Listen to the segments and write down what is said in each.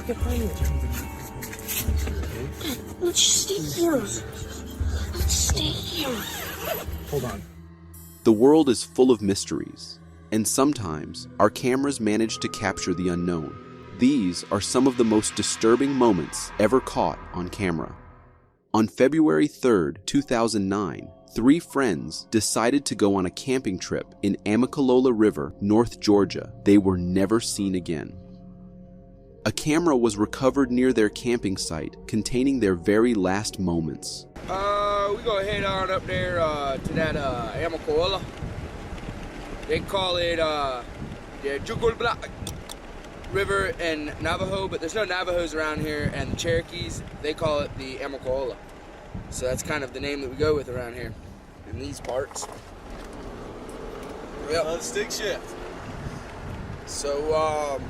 can find it. Let's just stay here. Let's stay here. Hold on. The world is full of mysteries, and sometimes our cameras manage to capture the unknown. These are some of the most disturbing moments ever caught on camera. On February 3rd, 2009, 3 friends decided to go on a camping trip in Amicalola River, North Georgia. They were never seen again. A camera was recovered near their camping site, containing their very last moments. We gonna head on up there to that Amicalola. They call it the Jugulbla River in Navajo, but there's no Navajos around here, and the Cherokees, they call it the Amicalola. So that's kind of the name that we go with around here in these parts. Yep. Love stick shift. So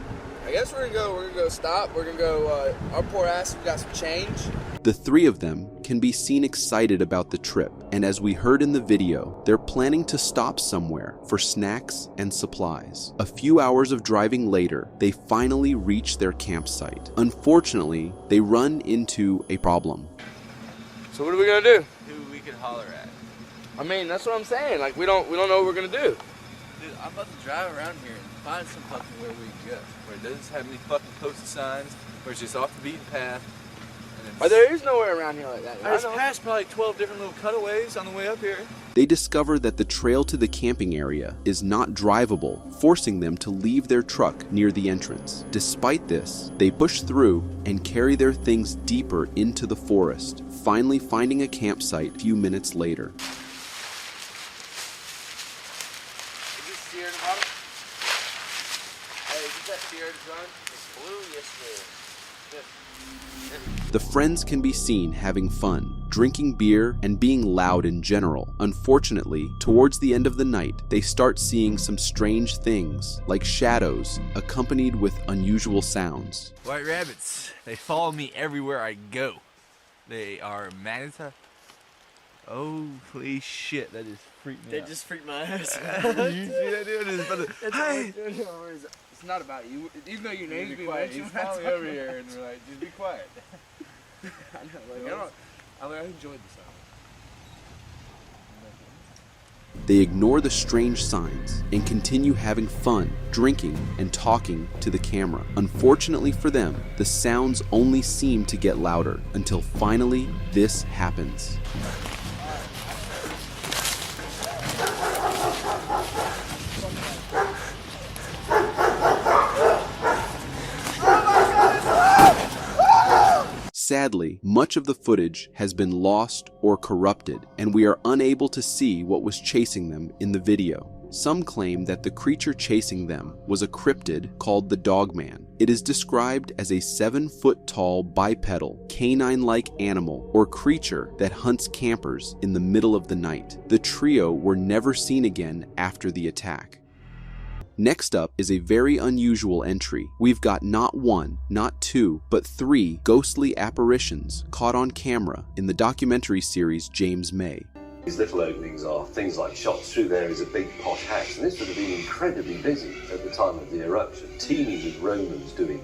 I guess we're gonna go stop. We're gonna go our poor ass, we got some change. The 3 of them can be seen excited about the trip, and as we heard in the video, they're planning to stop somewhere for snacks and supplies. A few hours of driving later, they finally reach their campsite. Unfortunately, they run into a problem. So what are we gonna do? Who we could holler at. I mean, that's what I'm saying. Like we don't know what we're gonna do. Dude, I'm about to drive around here and find some fucking where we can go. Where it doesn't have any fucking posted signs, where it's just off the beaten path. Oh, there is nowhere around here like that. I just passed probably 12 different little cutaways on the way up here. They discover that the trail to the camping area is not drivable, forcing them to leave their truck near the entrance. Despite this, they push through and carry their things deeper into the forest, finally finding a campsite a few minutes later. Is this Sierra Nevada? Hey, is this that Sierra Nevada? It's blue, yes it is. The friends can be seen having fun, drinking beer, and being loud in general. Unfortunately, towards the end of the night, they start seeing some strange things, like shadows accompanied with unusual sounds. White rabbits. They follow me everywhere I go. They are magenta. Oh, please shit, that just freaked me out. They just freaked my ass. You see that dude? Hey! It's not about you. Even though your name's being quiet. mentioned, He's finally over here and we're like, just be quiet. I know, like, I enjoyed this album. They ignore the strange signs and continue having fun, drinking, and talking to the camera. Unfortunately for them, the sounds only seem to get louder until finally this happens. Sadly, much of the footage has been lost or corrupted, and we are unable to see what was chasing them in the video. Some claim that the creature chasing them was a cryptid called the Dogman. It is described as a 7-foot-tall bipedal, canine-like animal or creature that hunts campers in the middle of the night. The trio were never seen again after the attack. Next up is a very unusual entry. We've got not 1, not 2, but 3 ghostly apparitions caught on camera in the documentary series James May. These little openings are things like shots through there is a big posh house, and this would have been incredibly busy at the time of the eruption, teeming with Romans doing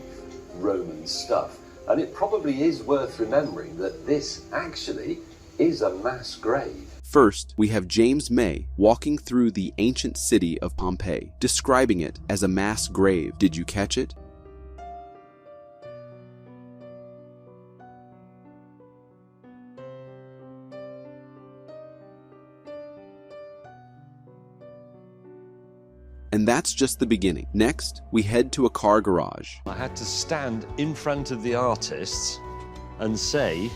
Roman stuff. And it probably is worth remembering that this actually is a mass grave. First, we have James May walking through the ancient city of Pompeii, describing it as a mass grave. Did you catch it? And that's just the beginning. Next, we head to a car garage. I had to stand in front of the artists and say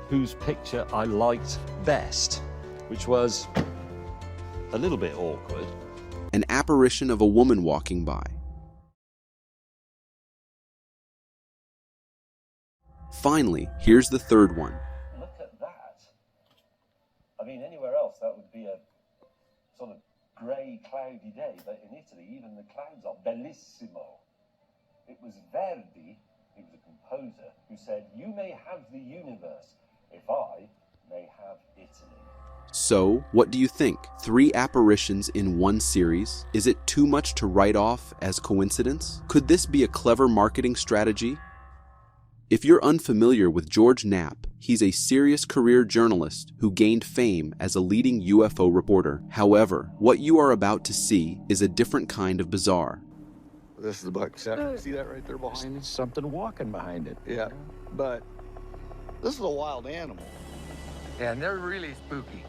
whose picture I liked best, which was a little bit awkward. An apparition of a woman walking by. Finally, here's the third one. Look at that. I mean, anywhere else that would be a sort of grey, cloudy day, but in Italy, even the clouds are bellissimo. It was Verdi, he was a composer, who said, "You may have the universe if I may have Italy." So, what do you think? 3 apparitions in one series? Is it too much to write off as coincidence? Could this be a clever marketing strategy? If you're unfamiliar with George Knapp, he's a serious career journalist who gained fame as a leading UFO reporter. However, what you are about to see is a different kind of bizarre. This is the buckshot. See that right there behind me? Something walking behind it. Yeah, but this is a wild animal. Yeah, and they're really spooky.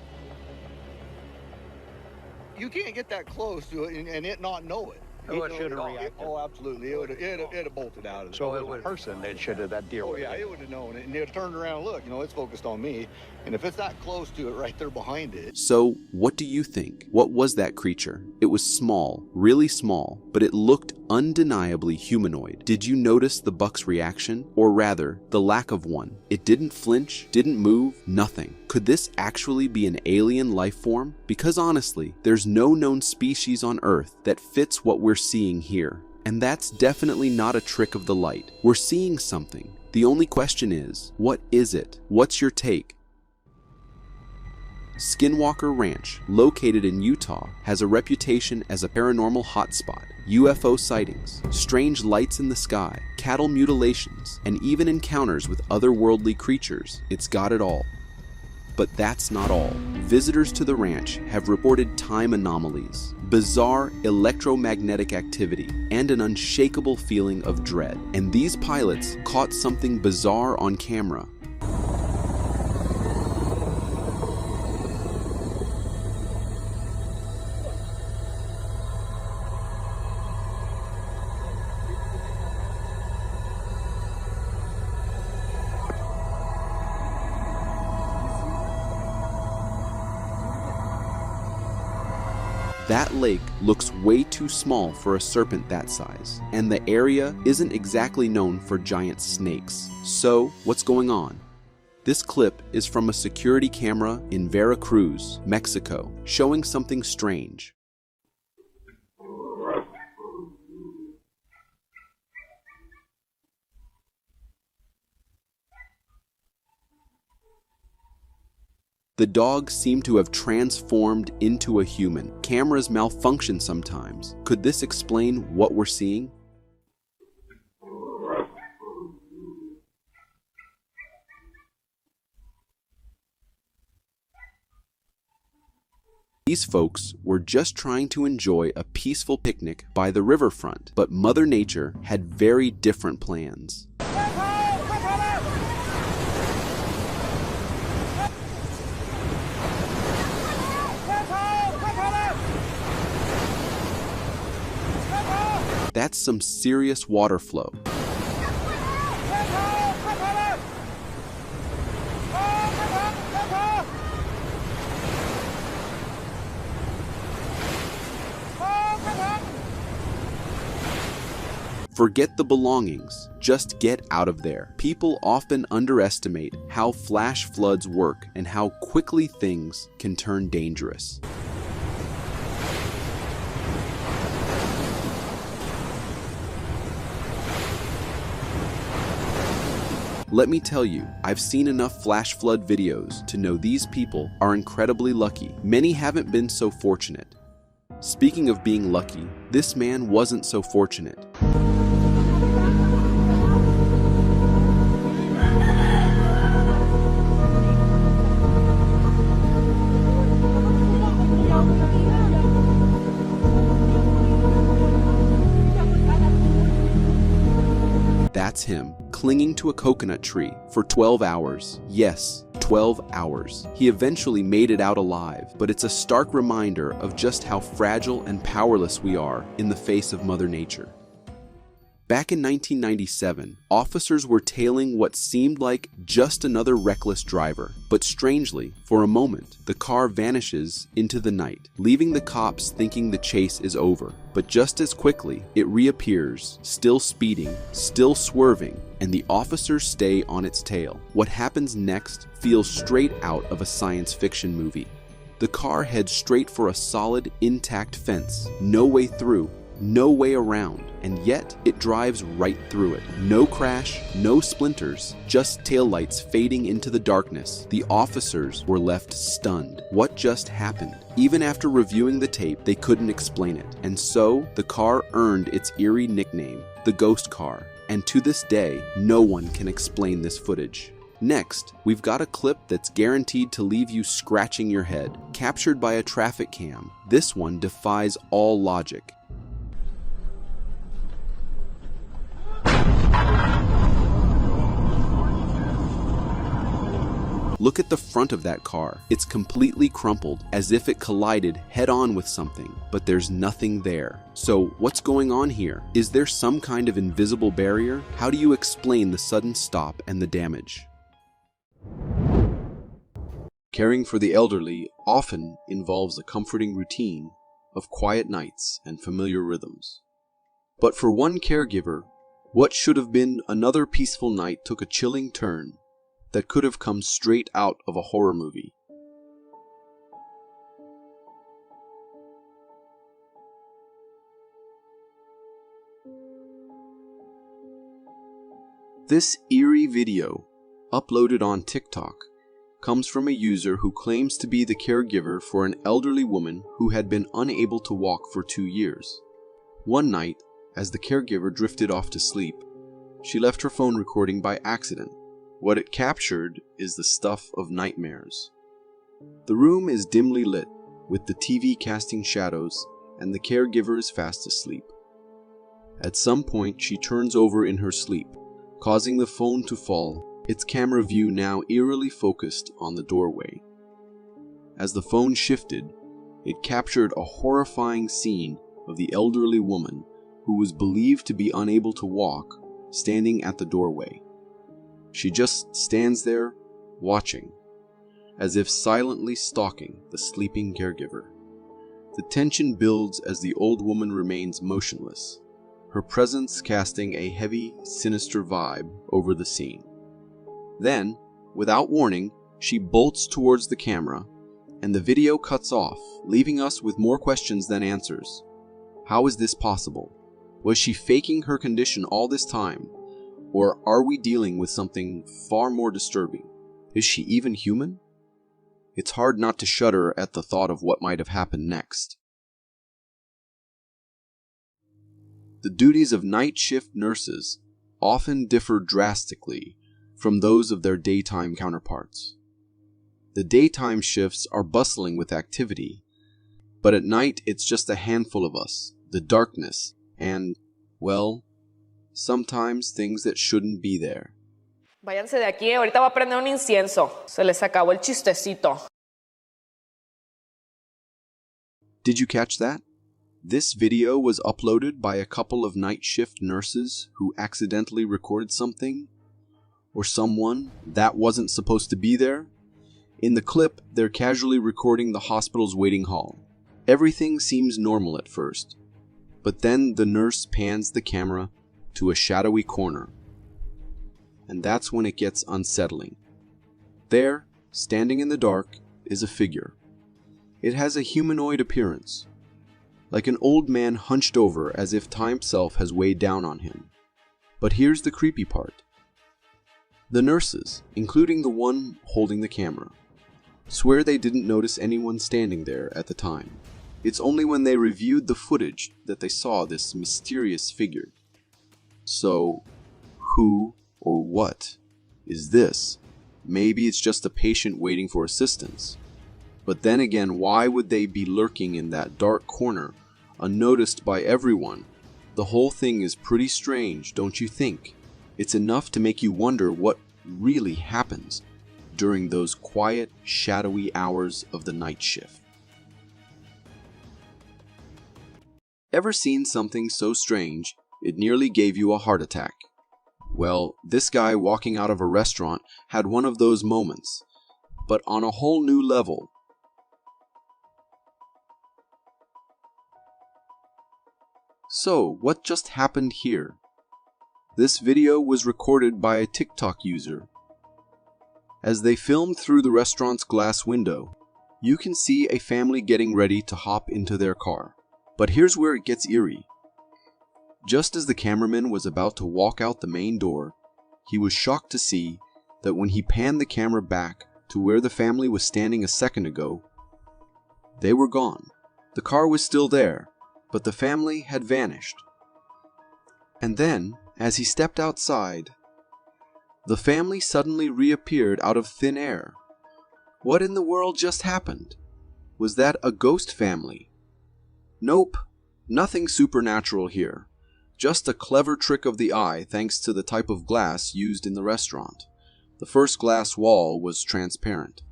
You can't get that close to it and it not know it. Oh, it should have reacted. Oh, absolutely. It'd have bolted out of it. So it was a person that should have, that deer. Oh, yeah, it would have known it. And it turned around and look, it's focused on me. And if it's that close to it right there behind it. So, what do you think? What was that creature? It was small, really small, but it looked undeniably humanoid. Did you notice the buck's reaction? Or rather, the lack of one? It didn't flinch, didn't move, nothing. Could this actually be an alien life form? Because honestly, there's no known species on Earth that fits what we're seeing here. And that's definitely not a trick of the light. We're seeing something. The only question is, what is it? What's your take? Skinwalker Ranch, located in Utah, has a reputation as a paranormal hotspot. UFO sightings, strange lights in the sky, cattle mutilations, and even encounters with otherworldly creatures. It's got it all. But that's not all. Visitors to the ranch have reported time anomalies, bizarre electromagnetic activity, and an unshakable feeling of dread. And these pilots caught something bizarre on camera. That lake looks way too small for a serpent that size, and the area isn't exactly known for giant snakes. So, what's going on? This clip is from a security camera in Veracruz, Mexico, showing something strange. The dog seemed to have transformed into a human. Cameras malfunction sometimes. Could this explain what we're seeing? These folks were just trying to enjoy a peaceful picnic by the riverfront, but Mother Nature had very different plans. That's some serious water flow. Forget the belongings, just get out of there. People often underestimate how flash floods work and how quickly things can turn dangerous. Let me tell you, I've seen enough flash flood videos to know these people are incredibly lucky. Many haven't been so fortunate. Speaking of being lucky, this man wasn't so fortunate. That's him, clinging to a coconut tree for 12 hours. Yes, 12 hours. He eventually made it out alive, but it's a stark reminder of just how fragile and powerless we are in the face of Mother Nature. Back in 1997, officers were tailing what seemed like just another reckless driver. But strangely, for a moment, the car vanishes into the night, leaving the cops thinking the chase is over. But just as quickly, it reappears, still speeding, still swerving, and the officers stay on its tail. What happens next feels straight out of a science fiction movie. The car heads straight for a solid, intact fence. No way through. No way around, and yet it drives right through it. No crash, no splinters, just taillights fading into the darkness. The officers were left stunned. What just happened? Even after reviewing the tape, they couldn't explain it. And so, the car earned its eerie nickname, the ghost car. and to this day, no one can explain this footage. Next, we've got a clip that's guaranteed to leave you scratching your head, captured by a traffic cam. This one defies all logic. Look at the front of that car. It's completely crumpled, as if it collided head-on with something, but there's nothing there. So what's going on here? Is there some kind of invisible barrier? How do you explain the sudden stop and the damage? Caring for the elderly often involves a comforting routine of quiet nights and familiar rhythms. But for one caregiver, what should have been another peaceful night took a chilling turn that could have come straight out of a horror movie. This eerie video, uploaded on TikTok, comes from a user who claims to be the caregiver for an elderly woman who had been unable to walk for 2 years. One night, as the caregiver drifted off to sleep, she left her phone recording by accident. What it captured is the stuff of nightmares. The room is dimly lit, with the TV casting shadows, and the caregiver is fast asleep. At some point, she turns over in her sleep, causing the phone to fall, its camera view now eerily focused on the doorway. As the phone shifted, it captured a horrifying scene of the elderly woman who was believed to be unable to walk, standing at the doorway. She just stands there, watching, as if silently stalking the sleeping caregiver. The tension builds as the old woman remains motionless, her presence casting a heavy, sinister vibe over the scene. Then, without warning, she bolts towards the camera, and the video cuts off, leaving us with more questions than answers. How is this possible? Was she faking her condition all this time? Or are we dealing with something far more disturbing? Is she even human? It's hard not to shudder at the thought of what might have happened next. The duties of night shift nurses often differ drastically from those of their daytime counterparts. The daytime shifts are bustling with activity, but at night it's just a handful of us, the darkness, and, well, sometimes things that shouldn't be there. Váyanse de aquí, ahorita voy a prender un incienso. Se les acabó el chistecito. Did you catch that? This video was uploaded by a couple of night shift nurses who accidentally recorded something or someone that wasn't supposed to be there. In the clip, they're casually recording the hospital's waiting hall. Everything seems normal at first, but then the nurse pans the camera to a shadowy corner, and that's when it gets unsettling. There, standing in the dark, is a figure. It has a humanoid appearance, like an old man hunched over as if time itself has weighed down on him. But here's the creepy part. The nurses, including the one holding the camera, swear they didn't notice anyone standing there at the time. It's only when they reviewed the footage that they saw this mysterious figure. So, who or what is this? Maybe it's just a patient waiting for assistance. But then again, why would they be lurking in that dark corner, unnoticed by everyone? The whole thing is pretty strange, don't you think? It's enough to make you wonder what really happens during those quiet, shadowy hours of the night shift. Ever seen something so strange it nearly gave you a heart attack? Well, this guy walking out of a restaurant had one of those moments, but on a whole new level. So, what just happened here? This video was recorded by a TikTok user. As they filmed through the restaurant's glass window, you can see a family getting ready to hop into their car. But here's where it gets eerie. Just as the cameraman was about to walk out the main door, he was shocked to see that when he panned the camera back to where the family was standing a second ago, they were gone. The car was still there, but the family had vanished. And then, As he stepped outside, the family suddenly reappeared out of thin air. What in the world just happened? Was that a ghost family? Nope, nothing supernatural here. Just a clever trick of the eye thanks to the type of glass used in the restaurant. The first glass wall was transparent,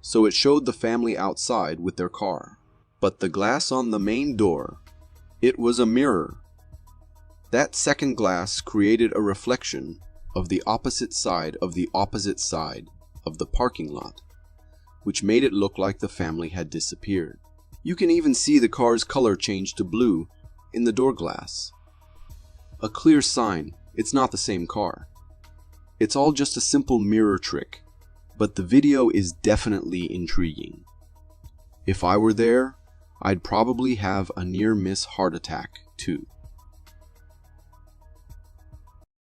so it showed the family outside with their car. But the glass on the main door, it was a mirror. That second glass created a reflection of the opposite side of the parking lot, which made it look like the family had disappeared. You can even see the car's color change to blue in the door glass. A clear sign it's not the same car. It's all just a simple mirror trick, but the video is definitely intriguing. If I were there, I'd probably have a near-miss heart attack too.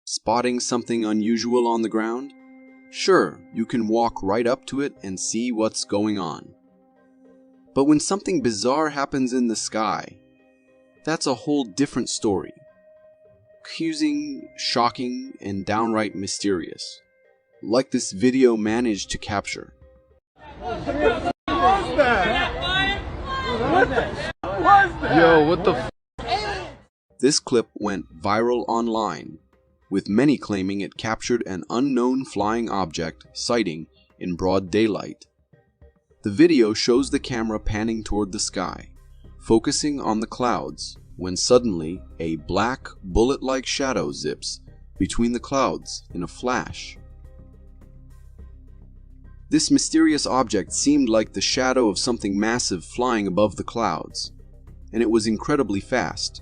Spotting something unusual on the ground? Sure, you can walk right up to it and see what's going on. But when something bizarre happens in the sky, that's a whole different story. Confusing, shocking, and downright mysterious, like this video managed to capture. Yo, what the f? This clip went viral online, with many claiming it captured an unknown flying object sighting in broad daylight. The video shows the camera panning toward the sky, focusing on the clouds, when suddenly a black, bullet-like shadow zips between the clouds in a flash. This mysterious object seemed like the shadow of something massive flying above the clouds, and it was incredibly fast.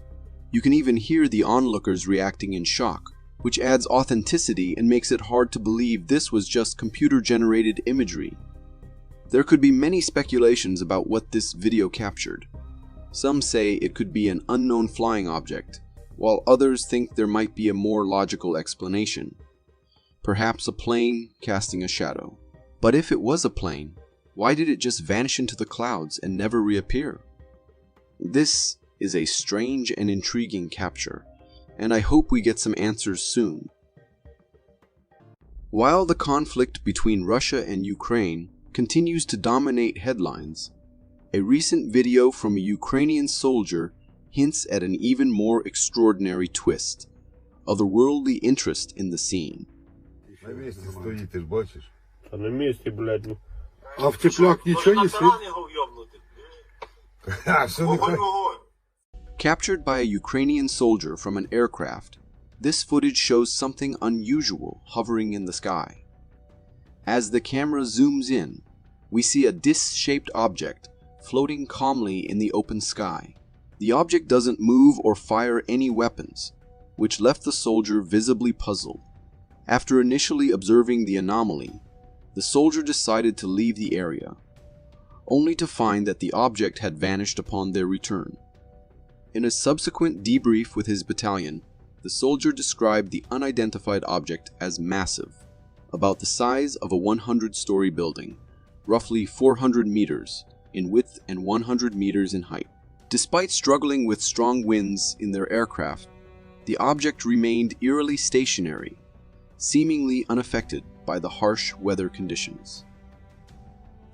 You can even hear the onlookers reacting in shock, which adds authenticity and makes it hard to believe this was just computer-generated imagery. There could be many speculations about what this video captured. Some say it could be an unknown flying object, while others think there might be a more logical explanation. Perhaps a plane casting a shadow. But if it was a plane, why did it just vanish into the clouds and never reappear? This is a strange and intriguing capture, and I hope we get some answers soon. While the conflict between Russia and Ukraine continues to dominate headlines, a recent video from a Ukrainian soldier hints at an even more extraordinary twist, otherworldly interest in the scene. Captured by a Ukrainian soldier from an aircraft, this footage shows something unusual hovering in the sky. As the camera zooms in, we see a disc-shaped object floating calmly in the open sky. The object doesn't move or fire any weapons, which left the soldier visibly puzzled. After initially observing the anomaly, the soldier decided to leave the area, only to find that the object had vanished upon their return. In a subsequent debrief with his battalion, the soldier described the unidentified object as massive, about the size of a 100-story building, roughly 400 meters in width and 100 meters in height. Despite struggling with strong winds in their aircraft, the object remained eerily stationary, seemingly unaffected by the harsh weather conditions.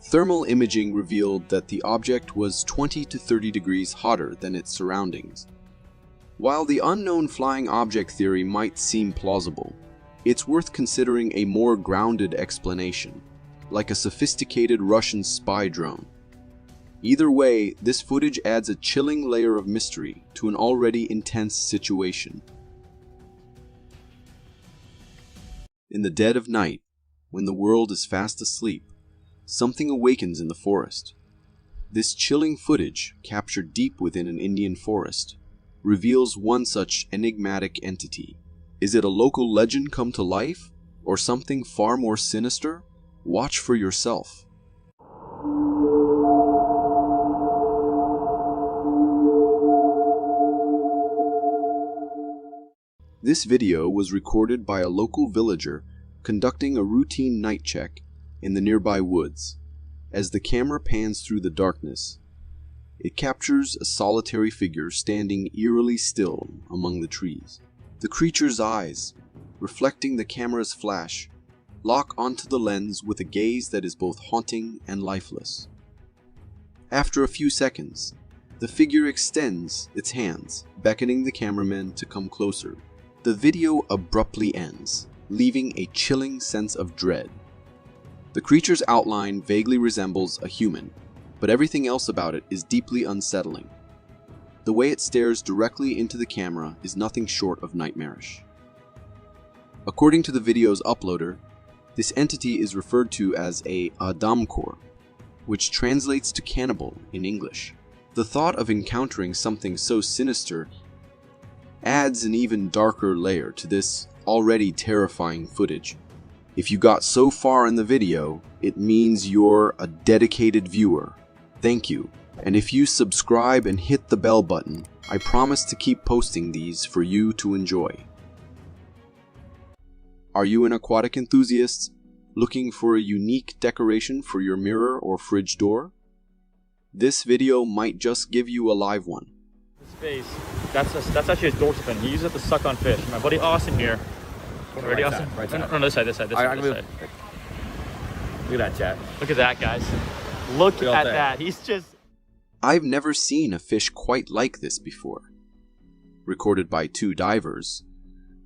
Thermal imaging revealed that the object was 20 to 30 degrees hotter than its surroundings. While the unknown flying object theory might seem plausible, it's worth considering a more grounded explanation, like a sophisticated Russian spy drone. Either way, this footage adds a chilling layer of mystery to an already intense situation. In the dead of night, when the world is fast asleep, something awakens in the forest. This chilling footage, captured deep within an Indian forest, reveals one such enigmatic entity. Is it a local legend come to life, or something far more sinister? Watch for yourself. This video was recorded by a local villager conducting a routine night check in the nearby woods. As the camera pans through the darkness, it captures a solitary figure standing eerily still among the trees. The creature's eyes, reflecting the camera's flash, lock onto the lens with a gaze that is both haunting and lifeless. After a few seconds, the figure extends its hands, beckoning the cameraman to come closer. The video abruptly ends, leaving a chilling sense of dread. The creature's outline vaguely resembles a human, but everything else about it is deeply unsettling. The way it stares directly into the camera is nothing short of nightmarish. According to the video's uploader, this entity is referred to as a Adamkor, which translates to cannibal in English. The thought of encountering something so sinister adds an even darker layer to this already terrifying footage. If you got so far in the video, it means you're a dedicated viewer. Thank you. And if you subscribe and hit the bell button, I promise to keep posting these for you to enjoy. Are you an aquatic enthusiast looking for a unique decoration for your mirror or fridge door? This video might just give you a live one. This face, that's actually his dorsal fin. He uses it to suck on fish. My buddy Austin here. Ready, Austin? Right side. No, this side. This side. Look at that, chat. Look at that, guys. Look at that. He's just... I've never seen a fish quite like this before. Recorded by two divers,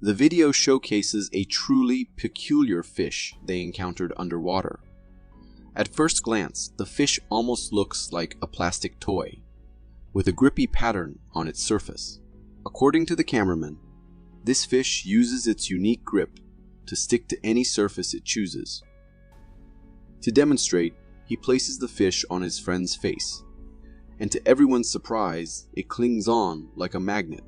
the video showcases a truly peculiar fish they encountered underwater. At first glance, the fish almost looks like a plastic toy, with a grippy pattern on its surface. According to the cameraman, this fish uses its unique grip to stick to any surface it chooses. To demonstrate, he places the fish on his friend's face, and to everyone's surprise, it clings on like a magnet.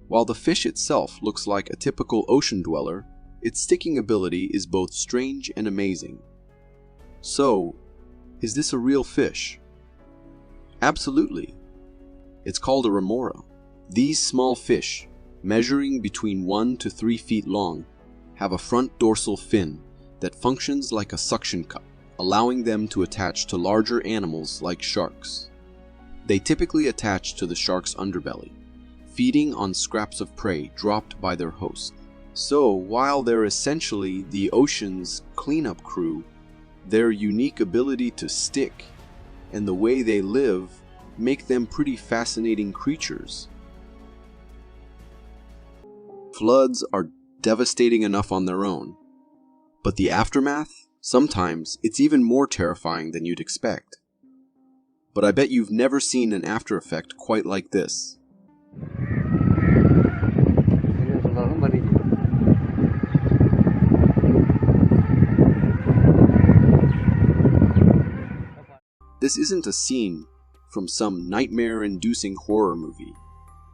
While the fish itself looks like a typical ocean dweller, its sticking ability is both strange and amazing. So, is this a real fish? Absolutely. It's called a Remora. These small fish, measuring between 1 to 3 feet long, have a front dorsal fin that functions like a suction cup, allowing them to attach to larger animals like sharks. They typically attach to the shark's underbelly, feeding on scraps of prey dropped by their host. So, while they're essentially the ocean's cleanup crew, their unique ability to stick and the way they live make them pretty fascinating creatures. Floods are devastating enough on their own, but the aftermath? Sometimes it's even more terrifying than you'd expect. But I bet you've never seen an after effect quite like this. This isn't a scene from some nightmare-inducing horror movie.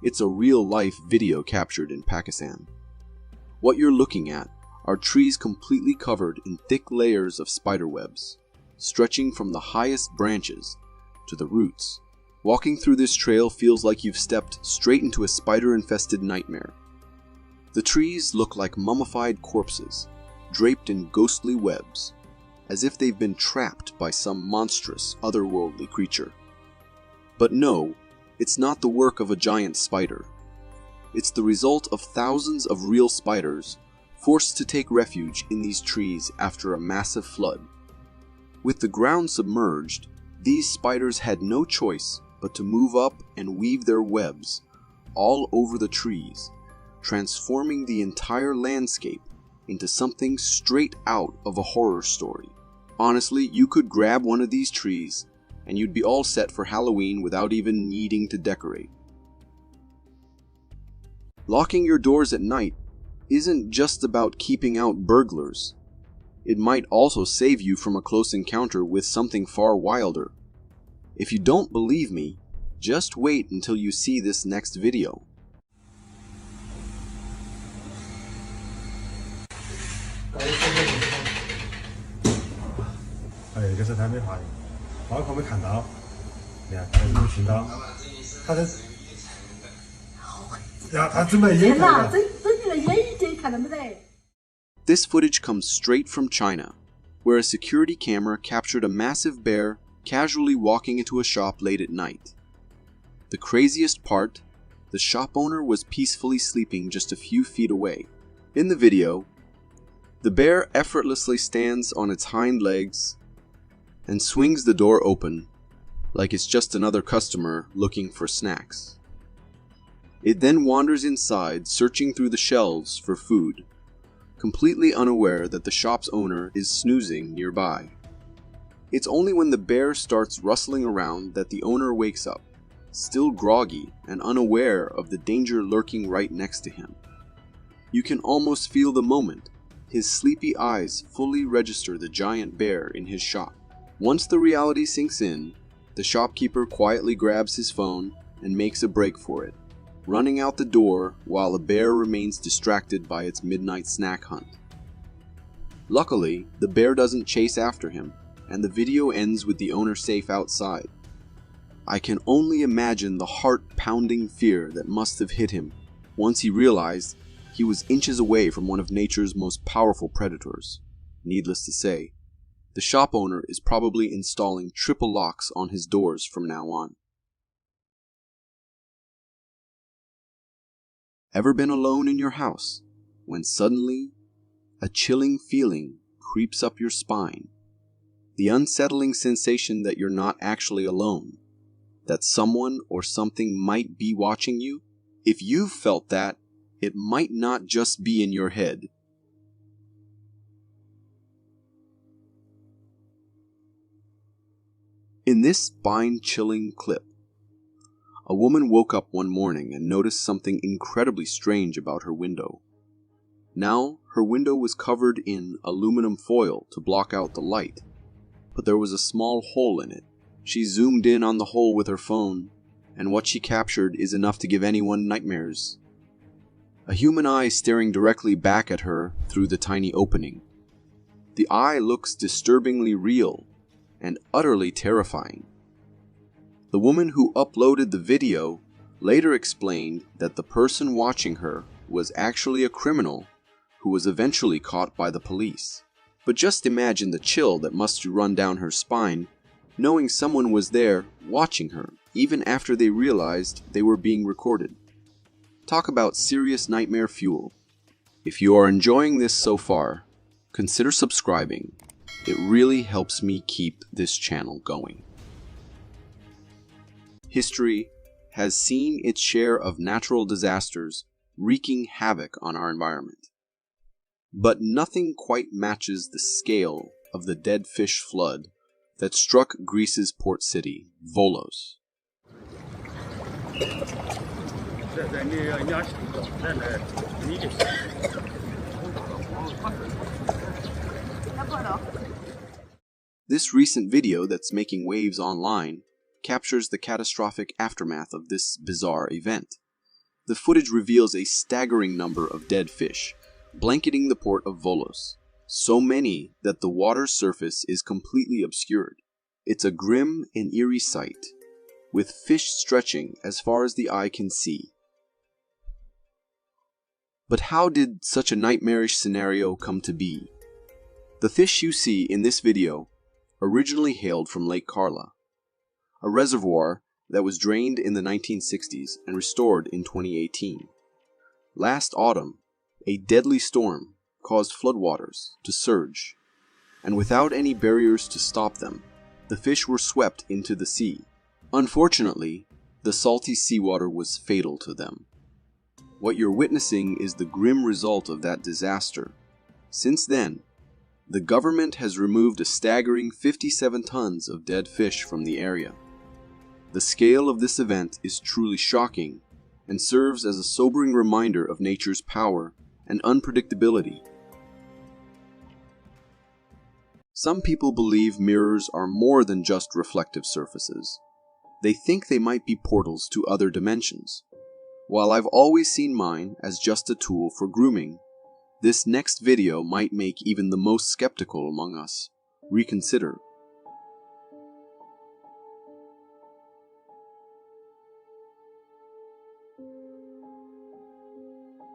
It's a real-life video captured in Pakistan. What you're looking at are trees completely covered in thick layers of spiderwebs, stretching from the highest branches to the roots. Walking through this trail feels like you've stepped straight into a spider-infested nightmare. The trees look like mummified corpses, draped in ghostly webs, as if they've been trapped by some monstrous, otherworldly creature. But no, it's not the work of a giant spider. It's the result of thousands of real spiders forced to take refuge in these trees after a massive flood. With the ground submerged, these spiders had no choice but to move up and weave their webs all over the trees, transforming the entire landscape into something straight out of a horror story. Honestly, you could grab one of these trees and you'd be all set for Halloween without even needing to decorate. Locking your doors at night isn't just about keeping out burglars. It might also save you from a close encounter with something far wilder. If you don't believe me, just wait until you see this next video. This footage comes straight from China, where a security camera captured a massive bear casually walking into a shop late at night. The craziest part, the shop owner was peacefully sleeping just a few feet away. In the video, the bear effortlessly stands on its hind legs and swings the door open like it's just another customer looking for snacks. It then wanders inside, searching through the shelves for food, completely unaware that the shop's owner is snoozing nearby. It's only when the bear starts rustling around that the owner wakes up, still groggy and unaware of the danger lurking right next to him. You can almost feel the moment his sleepy eyes fully register the giant bear in his shop. Once the reality sinks in, the shopkeeper quietly grabs his phone and makes a break for it, running out the door while the bear remains distracted by its midnight snack hunt. Luckily, the bear doesn't chase after him, and the video ends with the owner safe outside. I can only imagine the heart-pounding fear that must have hit him once he realized he was inches away from one of nature's most powerful predators. Needless to say, the shop owner is probably installing triple locks on his doors from now on. Ever been alone in your house when suddenly a chilling feeling creeps up your spine? The unsettling sensation that you're not actually alone, that someone or something might be watching you? If you've felt that, it might not just be in your head. In this spine-chilling clip, a woman woke up one morning and noticed something incredibly strange about her window. Now, her window was covered in aluminum foil to block out the light, but there was a small hole in it. She zoomed in on the hole with her phone, and what she captured is enough to give anyone nightmares. A human eye staring directly back at her through the tiny opening. The eye looks disturbingly real and utterly terrifying. The woman who uploaded the video later explained that the person watching her was actually a criminal who was eventually caught by the police. But just imagine the chill that must run down her spine knowing someone was there watching her even after they realized they were being recorded. Talk about serious nightmare fuel. If you are enjoying this so far, consider subscribing. It really helps me keep this channel going. History has seen its share of natural disasters wreaking havoc on our environment. But nothing quite matches the scale of the dead fish flood that struck Greece's port city, Volos. This recent video that's making waves online captures the catastrophic aftermath of this bizarre event. The footage reveals a staggering number of dead fish, blanketing the port of Volos, so many that the water's surface is completely obscured. It's a grim and eerie sight, with fish stretching as far as the eye can see. But how did such a nightmarish scenario come to be? The fish you see in this video originally hailed from Lake Karla, a reservoir that was drained in the 1960s and restored in 2018. Last autumn, a deadly storm caused floodwaters to surge, and without any barriers to stop them, the fish were swept into the sea. Unfortunately, the salty seawater was fatal to them. What you're witnessing is the grim result of that disaster. Since then, the government has removed a staggering 57 tons of dead fish from the area. The scale of this event is truly shocking and serves as a sobering reminder of nature's power and unpredictability. Some people believe mirrors are more than just reflective surfaces. They think they might be portals to other dimensions. While I've always seen mine as just a tool for grooming, this next video might make even the most skeptical among us reconsider.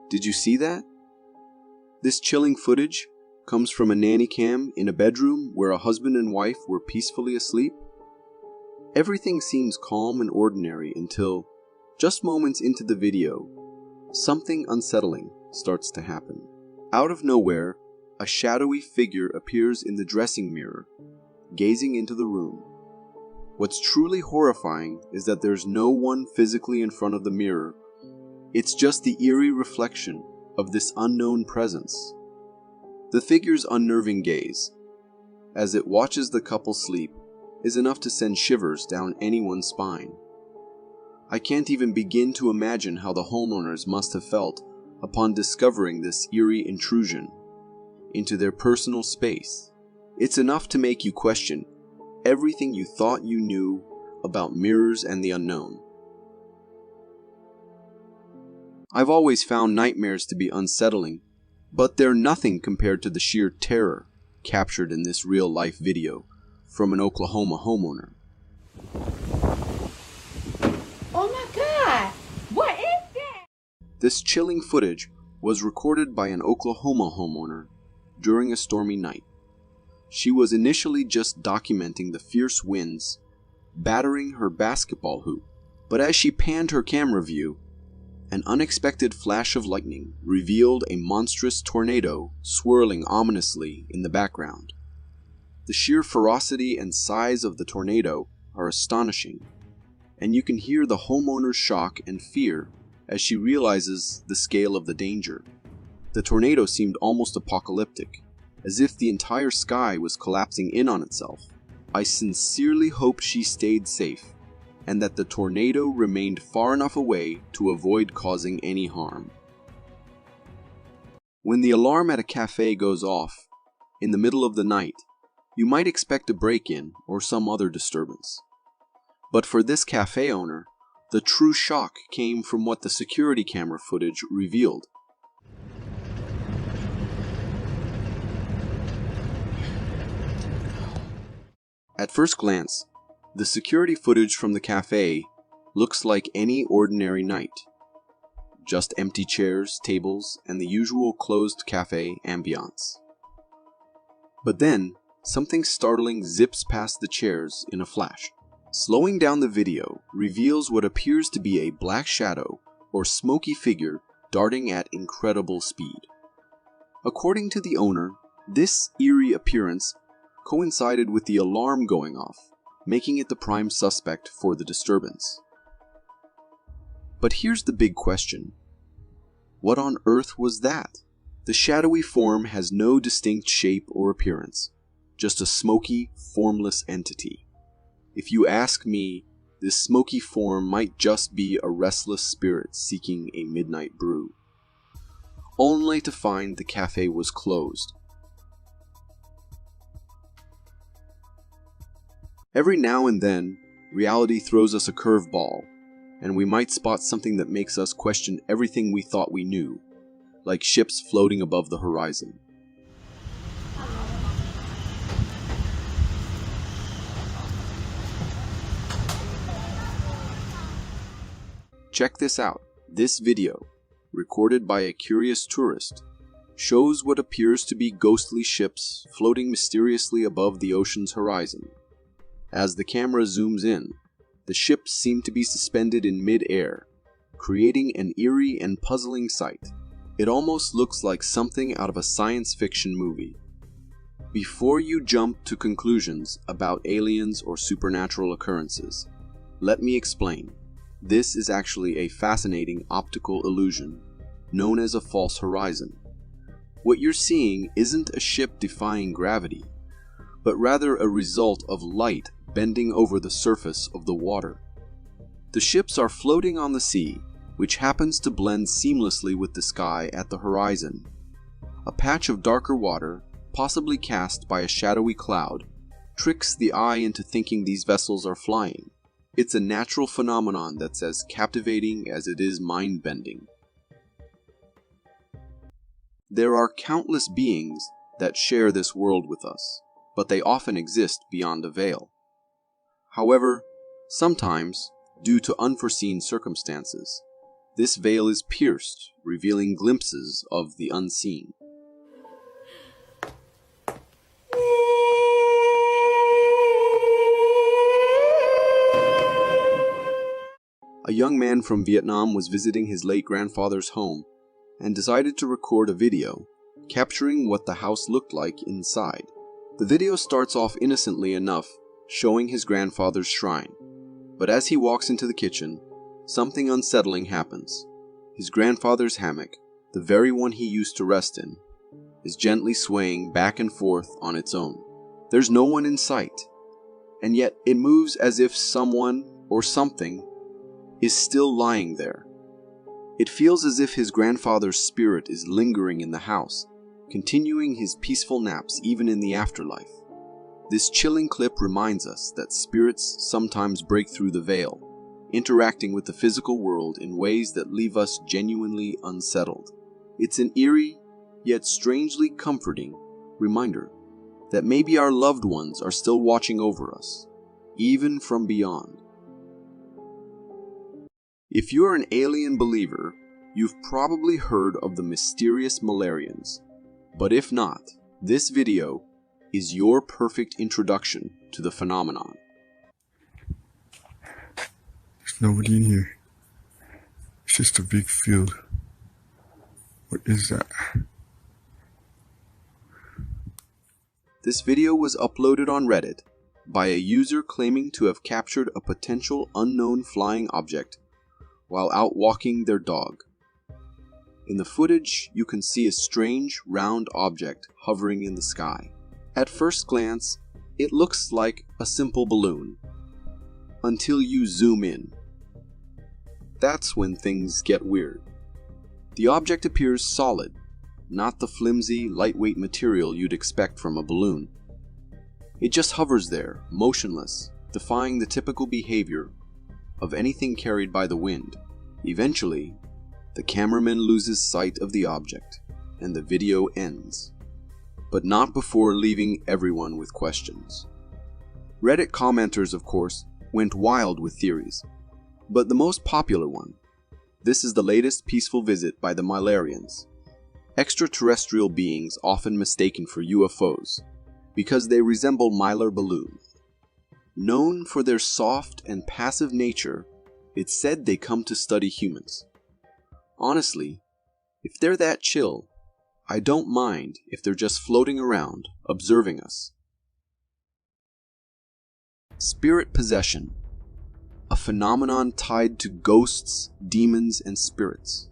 Did you see that? This chilling footage comes from a nanny cam in a bedroom where a husband and wife were peacefully asleep. Everything seems calm and ordinary until, Just moments into the video, something unsettling starts to happen. Out of nowhere, a shadowy figure appears in the dressing mirror, gazing into the room. What's truly horrifying is that there's no one physically in front of the mirror. It's just the eerie reflection of this unknown presence. The figure's unnerving gaze, as it watches the couple sleep, is enough to send shivers down anyone's spine. I can't even begin to imagine how the homeowners must have felt upon discovering this eerie intrusion into their personal space. It's enough to make you question everything you thought you knew about mirrors and the unknown. I've always found nightmares to be unsettling, but they're nothing compared to the sheer terror captured in this real-life video from an Oklahoma homeowner. Oh my God! What is that? This chilling footage was recorded by an Oklahoma homeowner during a stormy night. She was initially just documenting the fierce winds battering her basketball hoop, but as she panned her camera view, an unexpected flash of lightning revealed a monstrous tornado swirling ominously in the background. The sheer ferocity and size of the tornado are astonishing, and you can hear the homeowner's shock and fear as she realizes the scale of the danger. The tornado seemed almost apocalyptic, as if the entire sky was collapsing in on itself. I sincerely hope she stayed safe, and that the tornado remained far enough away to avoid causing any harm. When the alarm at a cafe goes off in the middle of the night, you might expect a break-in or some other disturbance. But for this cafe owner, the true shock came from what the security camera footage revealed. At first glance, the security footage from the cafe looks like any ordinary night. Just empty chairs, tables, and the usual closed cafe ambiance. But then, something startling zips past the chairs in a flash. Slowing down the video reveals what appears to be a black shadow or smoky figure darting at incredible speed. According to the owner, this eerie appearance coincided with the alarm going off, making it the prime suspect for the disturbance. But here's the big question. What on earth was that? The shadowy form has no distinct shape or appearance, just a smoky, formless entity. If you ask me, this smoky form might just be a restless spirit seeking a midnight brew, only to find the cafe was closed. Every now and then, reality throws us a curveball, and we might spot something that makes us question everything we thought we knew, like ships floating above the horizon. Check this out. This video, recorded by a curious tourist, shows what appears to be ghostly ships floating mysteriously above the ocean's horizon. As the camera zooms in, the ships seem to be suspended in mid-air, creating an eerie and puzzling sight. It almost looks like something out of a science fiction movie. Before you jump to conclusions about aliens or supernatural occurrences, let me explain. This is actually a fascinating optical illusion, known as a false horizon. What you're seeing isn't a ship defying gravity, but rather a result of light bending over the surface of the water. The ships are floating on the sea, which happens to blend seamlessly with the sky at the horizon. A patch of darker water, possibly cast by a shadowy cloud, tricks the eye into thinking these vessels are flying. It's a natural phenomenon that's as captivating as it is mind-bending. There are countless beings that share this world with us, but they often exist beyond a veil. However, sometimes, due to unforeseen circumstances, this veil is pierced, revealing glimpses of the unseen. A young young man from Vietnam was visiting his late grandfather's home and decided to record a video, capturing what the house looked like inside. The video starts off innocently enough, showing his grandfather's shrine. But as he walks into the kitchen, something unsettling happens. His grandfather's hammock, the very one he used to rest in, is gently swaying back and forth on its own. There's no one in sight, and yet it moves as if someone or something is still lying there. It feels as if his grandfather's spirit is lingering in the house, continuing his peaceful naps even in the afterlife. This chilling clip reminds us that spirits sometimes break through the veil, interacting with the physical world in ways that leave us genuinely unsettled. It's an eerie, yet strangely comforting reminder that maybe our loved ones are still watching over us, even from beyond. If you're an alien believer, you've probably heard of the mysterious Malarians. But if not, this video is your perfect introduction to the phenomenon. There's nobody in here. It's just a big field. What is that? This video was uploaded on Reddit by a user claiming to have captured a potential unknown flying object while out walking their dog. In the footage, you can see a strange, round object hovering in the sky. At first glance, it looks like a simple balloon, until you zoom in. That's when things get weird. The object appears solid, not the flimsy, lightweight material you'd expect from a balloon. It just hovers there, motionless, defying the typical behavior of anything carried by the wind. Eventually, the cameraman loses sight of the object, and the video ends. But not before leaving everyone with questions. Reddit commenters, of course, went wild with theories, but the most popular one: this is the latest peaceful visit by the Malarians, extraterrestrial beings often mistaken for UFOs because they resemble mylar balloons. Known for their soft and passive nature, it's said they come to study humans. Honestly, if they're that chill, I don't mind if they're just floating around, observing us. Spirit possession, a phenomenon tied to ghosts, demons, and spirits,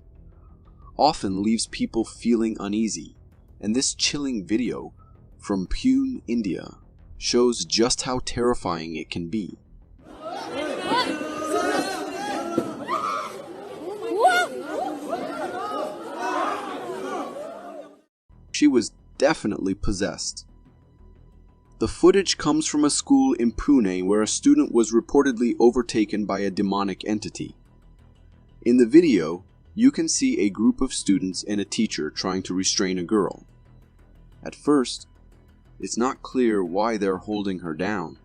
often leaves people feeling uneasy, and this chilling video from Pune, India, shows just how terrifying it can be. She was definitely possessed. The footage comes from a school in Pune where a student was reportedly overtaken by a demonic entity. In the video, you can see a group of students and a teacher trying to restrain a girl. At first, it's not clear why they're holding her down,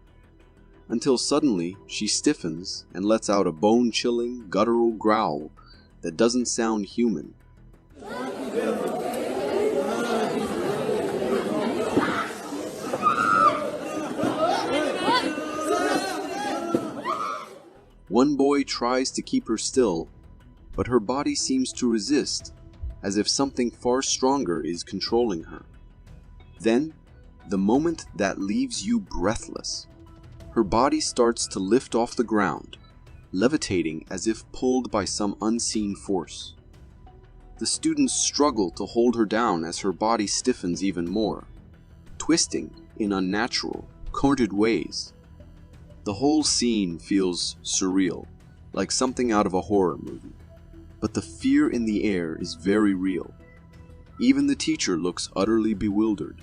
until suddenly she stiffens and lets out a bone-chilling, guttural growl that doesn't sound human. One boy tries to keep her still, but her body seems to resist, as if something far stronger is controlling her. Then, the moment that leaves you breathless, her body starts to lift off the ground, levitating as if pulled by some unseen force. The students struggle to hold her down as her body stiffens even more, twisting in unnatural, contorted ways. The whole scene feels surreal, like something out of a horror movie. But the fear in the air is very real. Even the teacher looks utterly bewildered,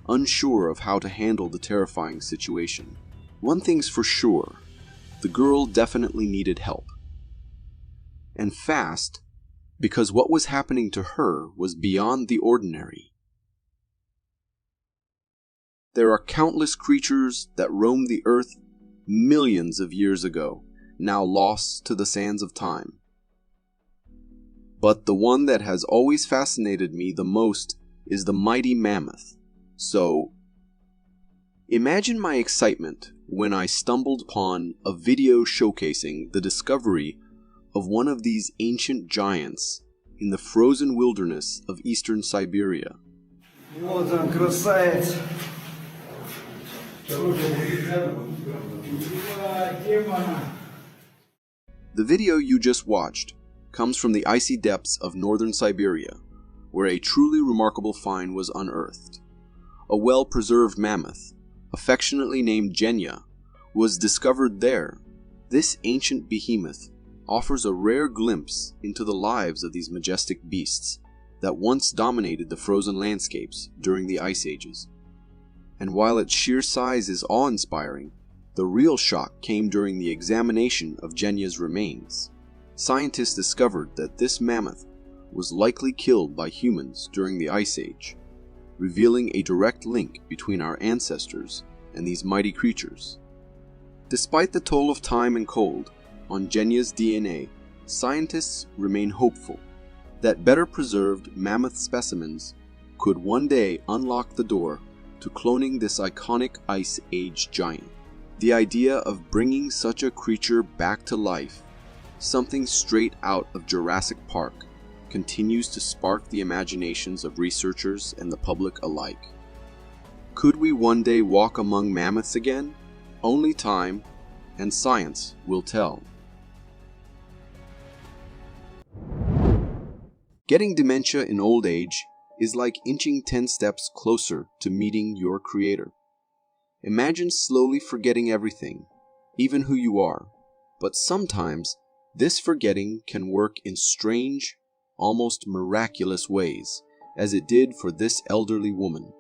unsure of how to handle the terrifying situation. One thing's for sure, the girl definitely needed help. And fast, because what was happening to her was beyond the ordinary. There are countless creatures that roamed the earth millions of years ago, now lost to the sands of time. But the one that has always fascinated me the most is the mighty mammoth. So, imagine my excitement when I stumbled upon a video showcasing the discovery of one of these ancient giants in the frozen wilderness of eastern Siberia. Вот он, красавец. The video you just watched comes from the icy depths of northern Siberia, where a truly remarkable find was unearthed. A well-preserved mammoth, affectionately named Gena, was discovered there. This ancient behemoth offers a rare glimpse into the lives of these majestic beasts that once dominated the frozen landscapes during the Ice Ages. And while its sheer size is awe-inspiring, the real shock came during the examination of Gena's remains. Scientists discovered that this mammoth was likely killed by humans during the Ice Age, revealing a direct link between our ancestors and these mighty creatures. Despite the toll of time and cold on Gena's DNA, scientists remain hopeful that better preserved mammoth specimens could one day unlock the door to cloning this iconic Ice Age giant. The idea of bringing such a creature back to life, something straight out of Jurassic Park, continues to spark the imaginations of researchers and the public alike. Could we one day walk among mammoths again? Only time and science will tell. Getting dementia in old age is like inching 10 steps closer to meeting your creator. Imagine slowly forgetting everything, even who you are, but sometimes this forgetting can work in strange, almost miraculous ways, as it did for this elderly woman.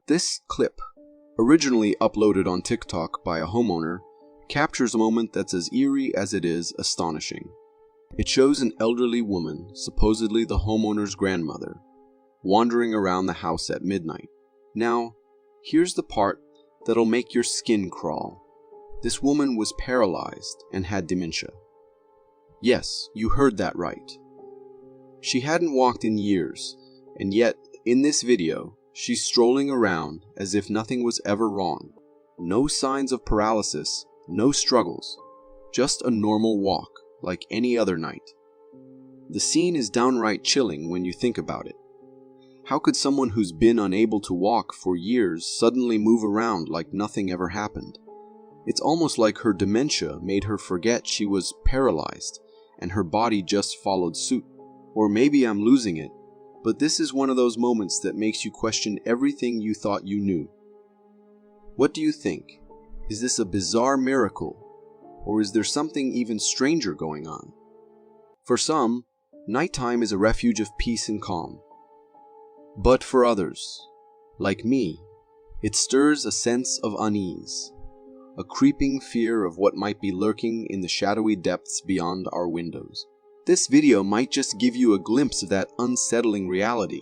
This clip, originally uploaded on TikTok by a homeowner, captures a moment that's as eerie as it is astonishing. It shows an elderly woman, supposedly the homeowner's grandmother, wandering around the house at midnight. Now, here's the part that'll make your skin crawl. This woman was paralyzed and had dementia. Yes, you heard that right. She hadn't walked in years, and yet, in this video, she's strolling around as if nothing was ever wrong. No signs of paralysis, no struggles, just a normal walk like any other night. The scene is downright chilling when you think about it. How could someone who's been unable to walk for years suddenly move around like nothing ever happened? It's almost like her dementia made her forget she was paralyzed and her body just followed suit. Or maybe I'm losing it, but this is one of those moments that makes you question everything you thought you knew. What do you think? Is this a bizarre miracle? Or is there something even stranger going on? For some, nighttime is a refuge of peace and calm. But for others, like me, it stirs a sense of unease, a creeping fear of what might be lurking in the shadowy depths beyond our windows. This video might just give you a glimpse of that unsettling reality.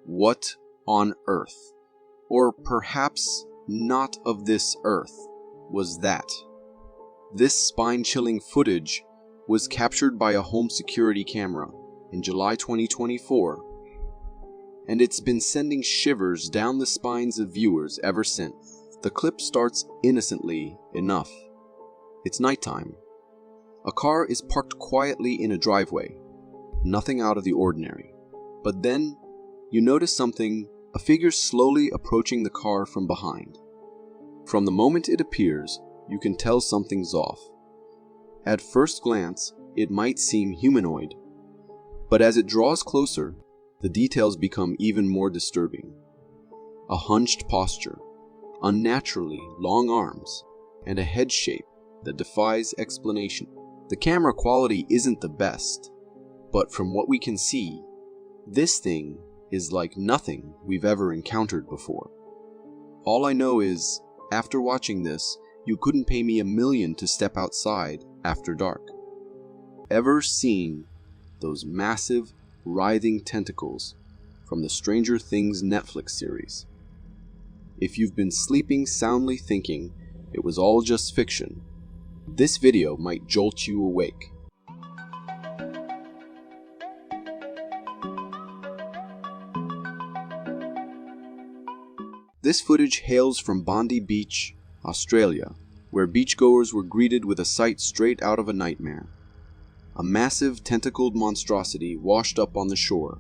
What on earth, or perhaps not of this earth, was that? This spine-chilling footage was captured by a home security camera in July 2024, and it's been sending shivers down the spines of viewers ever since. The clip starts innocently enough. It's nighttime. A car is parked quietly in a driveway, nothing out of the ordinary. But then, you notice something, a figure slowly approaching the car from behind. From the moment it appears, you can tell something's off. At first glance, it might seem humanoid, but as it draws closer, the details become even more disturbing. A hunched posture, unnaturally long arms, and a head shape that defies explanation. The camera quality isn't the best, but from what we can see, this thing is like nothing we've ever encountered before. All I know is, after watching this, you couldn't pay me $1 million to step outside after dark. Ever seen those massive, writhing tentacles from the Stranger Things Netflix series? If you've been sleeping soundly thinking it was all just fiction, this video might jolt you awake. This footage hails from Bondi Beach, Australia, where beachgoers were greeted with a sight straight out of a nightmare. A massive tentacled monstrosity washed up on the shore.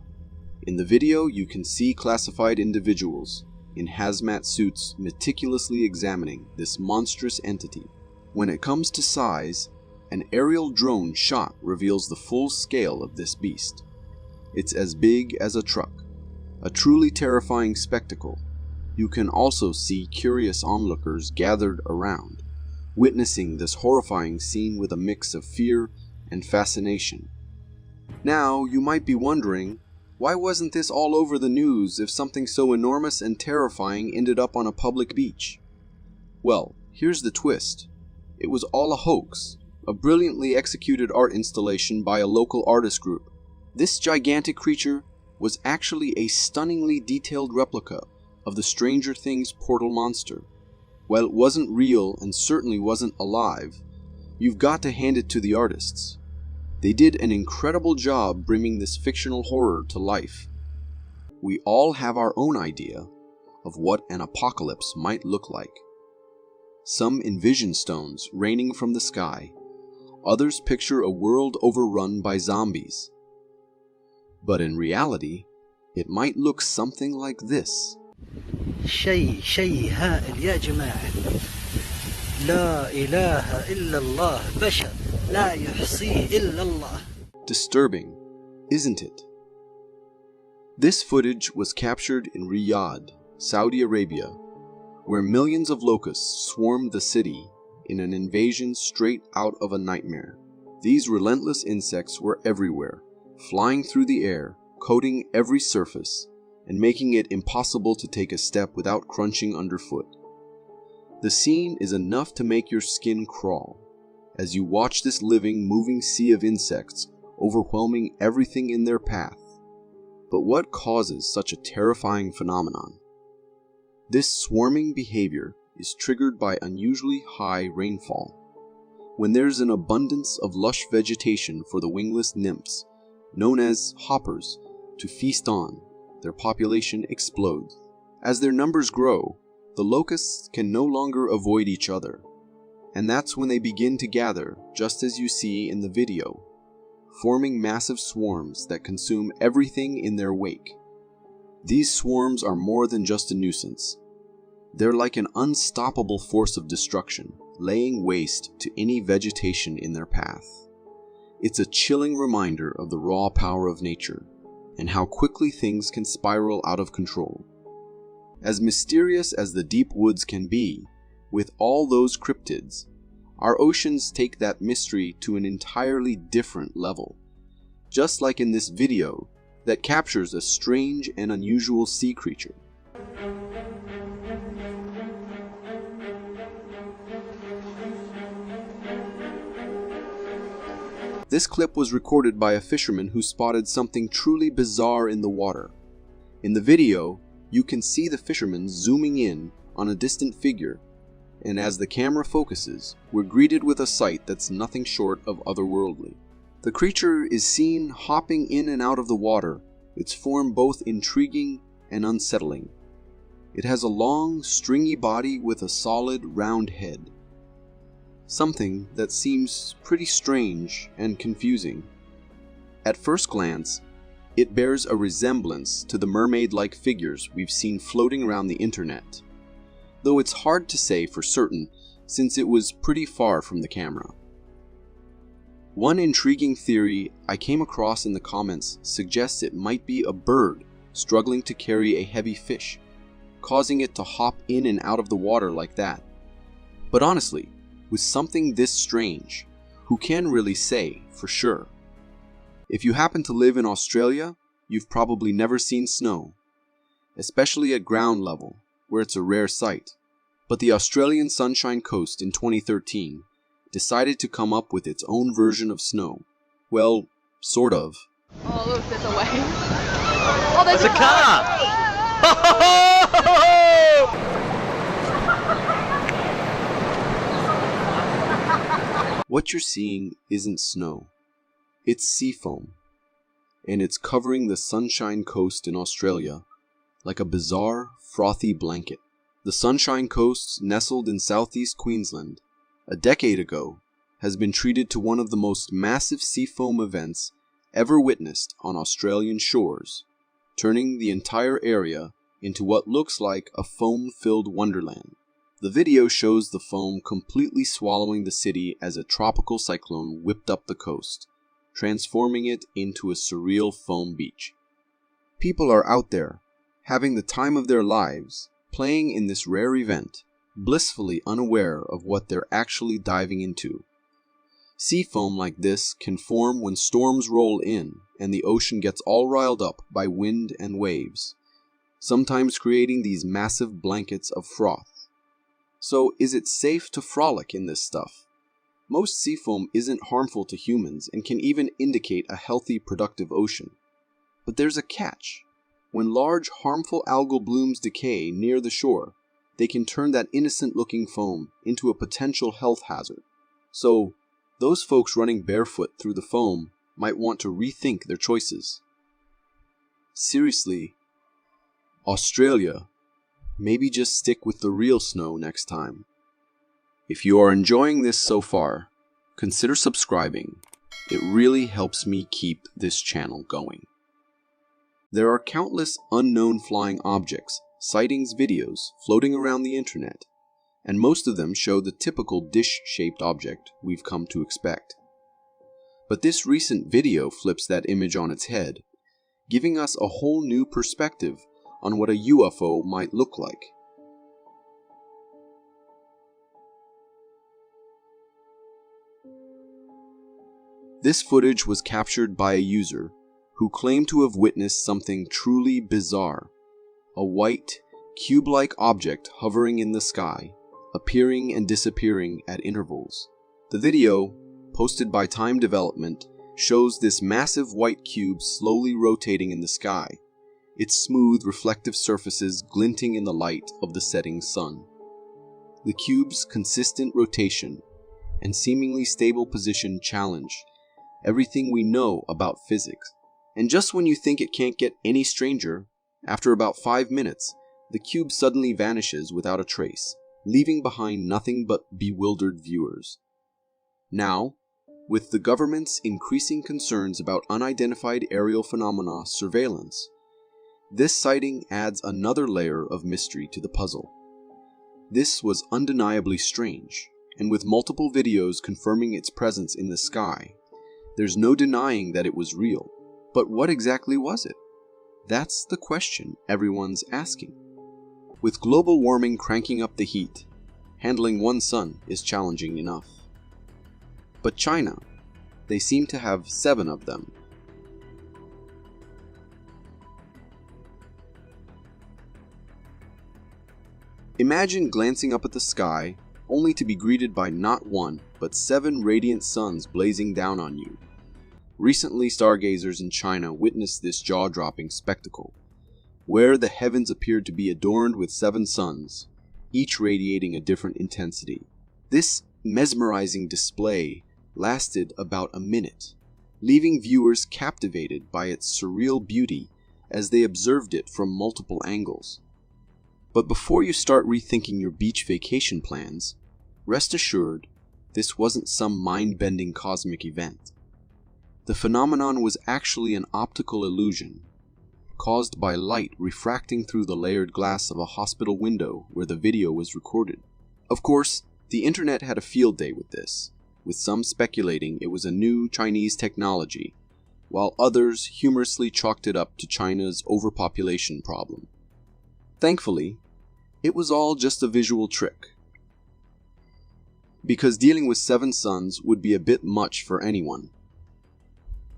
In the video, you can see classified individuals in hazmat suits meticulously examining this monstrous entity. When it comes to size, an aerial drone shot reveals the full scale of this beast. It's as big as a truck, a truly terrifying spectacle. You can also see curious onlookers gathered around, witnessing this horrifying scene with a mix of fear and fascination. Now, you might be wondering, why wasn't this all over the news if something so enormous and terrifying ended up on a public beach? Well, here's the twist. It was all a hoax, a brilliantly executed art installation by a local artist group. This gigantic creature was actually a stunningly detailed replica of the Stranger Things portal monster. While it wasn't real and certainly wasn't alive, you've got to hand it to the artists. They did an incredible job bringing this fictional horror to life. We all have our own idea of what an apocalypse might look like. Some envision stones raining from the sky. Others picture a world overrun by zombies. But in reality, it might look something like this. شيء هائل يا جماعة لا إله إلا الله بشر لا يحصيه إلا الله. Disturbing, isn't it? This footage was captured in Riyadh, Saudi Arabia, where millions of locusts swarmed the city in an invasion straight out of a nightmare. These relentless insects were everywhere, flying through the air, coating every surface, and making it impossible to take a step without crunching underfoot. The scene is enough to make your skin crawl, as you watch this living, moving sea of insects overwhelming everything in their path. But what causes such a terrifying phenomenon? This swarming behavior is triggered by unusually high rainfall. When there's an abundance of lush vegetation for the wingless nymphs, known as hoppers, to feast on, their population explodes. As their numbers grow, the locusts can no longer avoid each other, and that's when they begin to gather, just as you see in the video, forming massive swarms that consume everything in their wake. These swarms are more than just a nuisance. They're like an unstoppable force of destruction, laying waste to any vegetation in their path. It's a chilling reminder of the raw power of nature, and how quickly things can spiral out of control. As mysterious as the deep woods can be, with all those cryptids, our oceans take that mystery to an entirely different level. Just like in this video that captures a strange and unusual sea creature. This clip was recorded by a fisherman who spotted something truly bizarre in the water. In the video, you can see the fisherman zooming in on a distant figure, and as the camera focuses, we're greeted with a sight that's nothing short of otherworldly. The creature is seen hopping in and out of the water, its form both intriguing and unsettling. It has a long, stringy body with a solid, round head. Something that seems pretty strange and confusing. At first glance, it bears a resemblance to the mermaid-like figures we've seen floating around the internet, though it's hard to say for certain since it was pretty far from the camera. One intriguing theory I came across in the comments suggests it might be a bird struggling to carry a heavy fish, causing it to hop in and out of the water like that. But honestly, with something this strange, who can really say for sure? If you happen to live in Australia, you've probably never seen snow, especially at ground level, where it's a rare sight. But the Australian Sunshine Coast in 2013 decided to come up with its own version of snow. Well, sort of. Oh, look, there's a wave. Oh, there's a car! What you're seeing isn't snow. It's seafoam, and it's covering the Sunshine Coast in Australia like a bizarre, frothy blanket. The Sunshine Coast, nestled in southeast Queensland, a decade ago, has been treated to one of the most massive seafoam events ever witnessed on Australian shores, turning the entire area into what looks like a foam-filled wonderland. The video shows the foam completely swallowing the city as a tropical cyclone whipped up the coast, transforming it into a surreal foam beach. People are out there, having the time of their lives, playing in this rare event, blissfully unaware of what they're actually diving into. Sea foam like this can form when storms roll in and the ocean gets all riled up by wind and waves, sometimes creating these massive blankets of froth. So is it safe to frolic in this stuff? Most seafoam isn't harmful to humans and can even indicate a healthy, productive ocean. But there's a catch. When large, harmful algal blooms decay near the shore, they can turn that innocent-looking foam into a potential health hazard. So, those folks running barefoot through the foam might want to rethink their choices. Seriously, Australia, maybe just stick with the real snow next time. If you are enjoying this so far, consider subscribing. It really helps me keep this channel going. There are countless unknown flying objects, sightings videos floating around the internet, and most of them show the typical dish-shaped object we've come to expect. But this recent video flips that image on its head, giving us a whole new perspective on what a UFO might look like. This footage was captured by a user who claimed to have witnessed something truly bizarre. A white, cube-like object hovering in the sky, appearing and disappearing at intervals. The video, posted by Time Development, shows this massive white cube slowly rotating in the sky, its smooth, reflective surfaces glinting in the light of the setting sun. The cube's consistent rotation and seemingly stable position challenge everything we know about physics. And just when you think it can't get any stranger, after about 5 minutes, the cube suddenly vanishes without a trace, leaving behind nothing but bewildered viewers. Now, with the government's increasing concerns about unidentified aerial phenomena surveillance, this sighting adds another layer of mystery to the puzzle. This was undeniably strange, and with multiple videos confirming its presence in the sky, there's no denying that it was real. But what exactly was it? That's the question everyone's asking. With global warming cranking up the heat, handling one sun is challenging enough. But China, they seem to have 7 of them. Imagine glancing up at the sky only to be greeted by not 1, but 7 radiant suns blazing down on you. Recently, stargazers in China witnessed this jaw-dropping spectacle, where the heavens appeared to be adorned with 7 suns, each radiating a different intensity. This mesmerizing display lasted about a minute, leaving viewers captivated by its surreal beauty as they observed it from multiple angles. But before you start rethinking your beach vacation plans, rest assured this wasn't some mind-bending cosmic event. The phenomenon was actually an optical illusion, caused by light refracting through the layered glass of a hospital window where the video was recorded. Of course, the internet had a field day with this, with some speculating it was a new Chinese technology, while others humorously chalked it up to China's overpopulation problem. Thankfully, it was all just a visual trick, because dealing with 7 suns would be a bit much for anyone,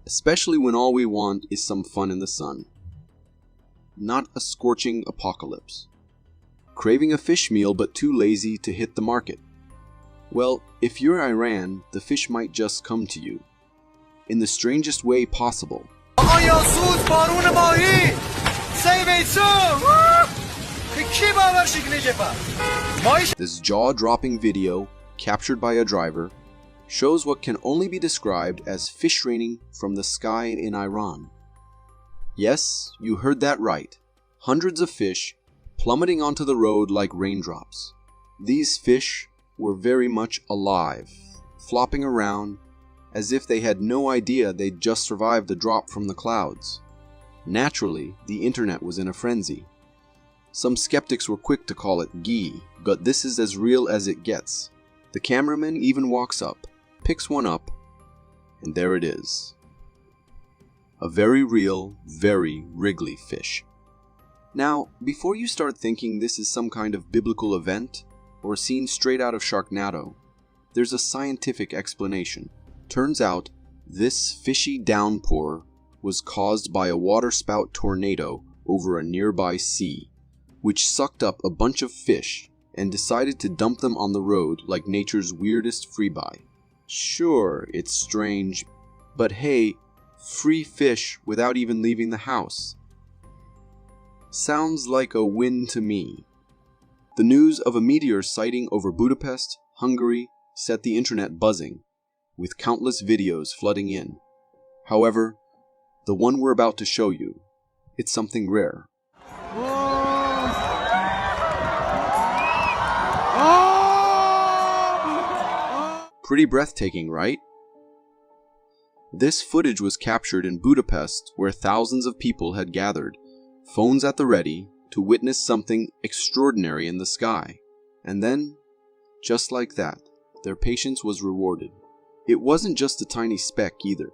especially when all we want is some fun in the sun, not a scorching apocalypse. Craving a fish meal but too lazy to hit the market. Well, if you're Iran, the fish might just come to you, in the strangest way possible. This jaw-dropping video, captured by a driver, shows what can only be described as fish raining from the sky in Iran. Yes, you heard that right. Hundreds of fish, plummeting onto the road like raindrops. These fish were very much alive, flopping around as if they had no idea they'd just survived the drop from the clouds. Naturally, the internet was in a frenzy. Some skeptics were quick to call it ghee, but this is as real as it gets. The cameraman even walks up, picks one up, and there it is. A very real, very wriggly fish. Now, before you start thinking this is some kind of biblical event, or a scene straight out of Sharknado, there's a scientific explanation. Turns out, this fishy downpour was caused by a waterspout tornado over a nearby sea, which sucked up a bunch of fish and decided to dump them on the road like nature's weirdest freebuy. Sure, it's strange, but hey, free fish without even leaving the house. Sounds like a win to me. The news of a meteor sighting over Budapest, Hungary, set the internet buzzing, with countless videos flooding in. However, the one we're about to show you, it's something rare. Pretty breathtaking, right? This footage was captured in Budapest, where thousands of people had gathered, phones at the ready, to witness something extraordinary in the sky. And then, just like that, their patience was rewarded. It wasn't just a tiny speck either.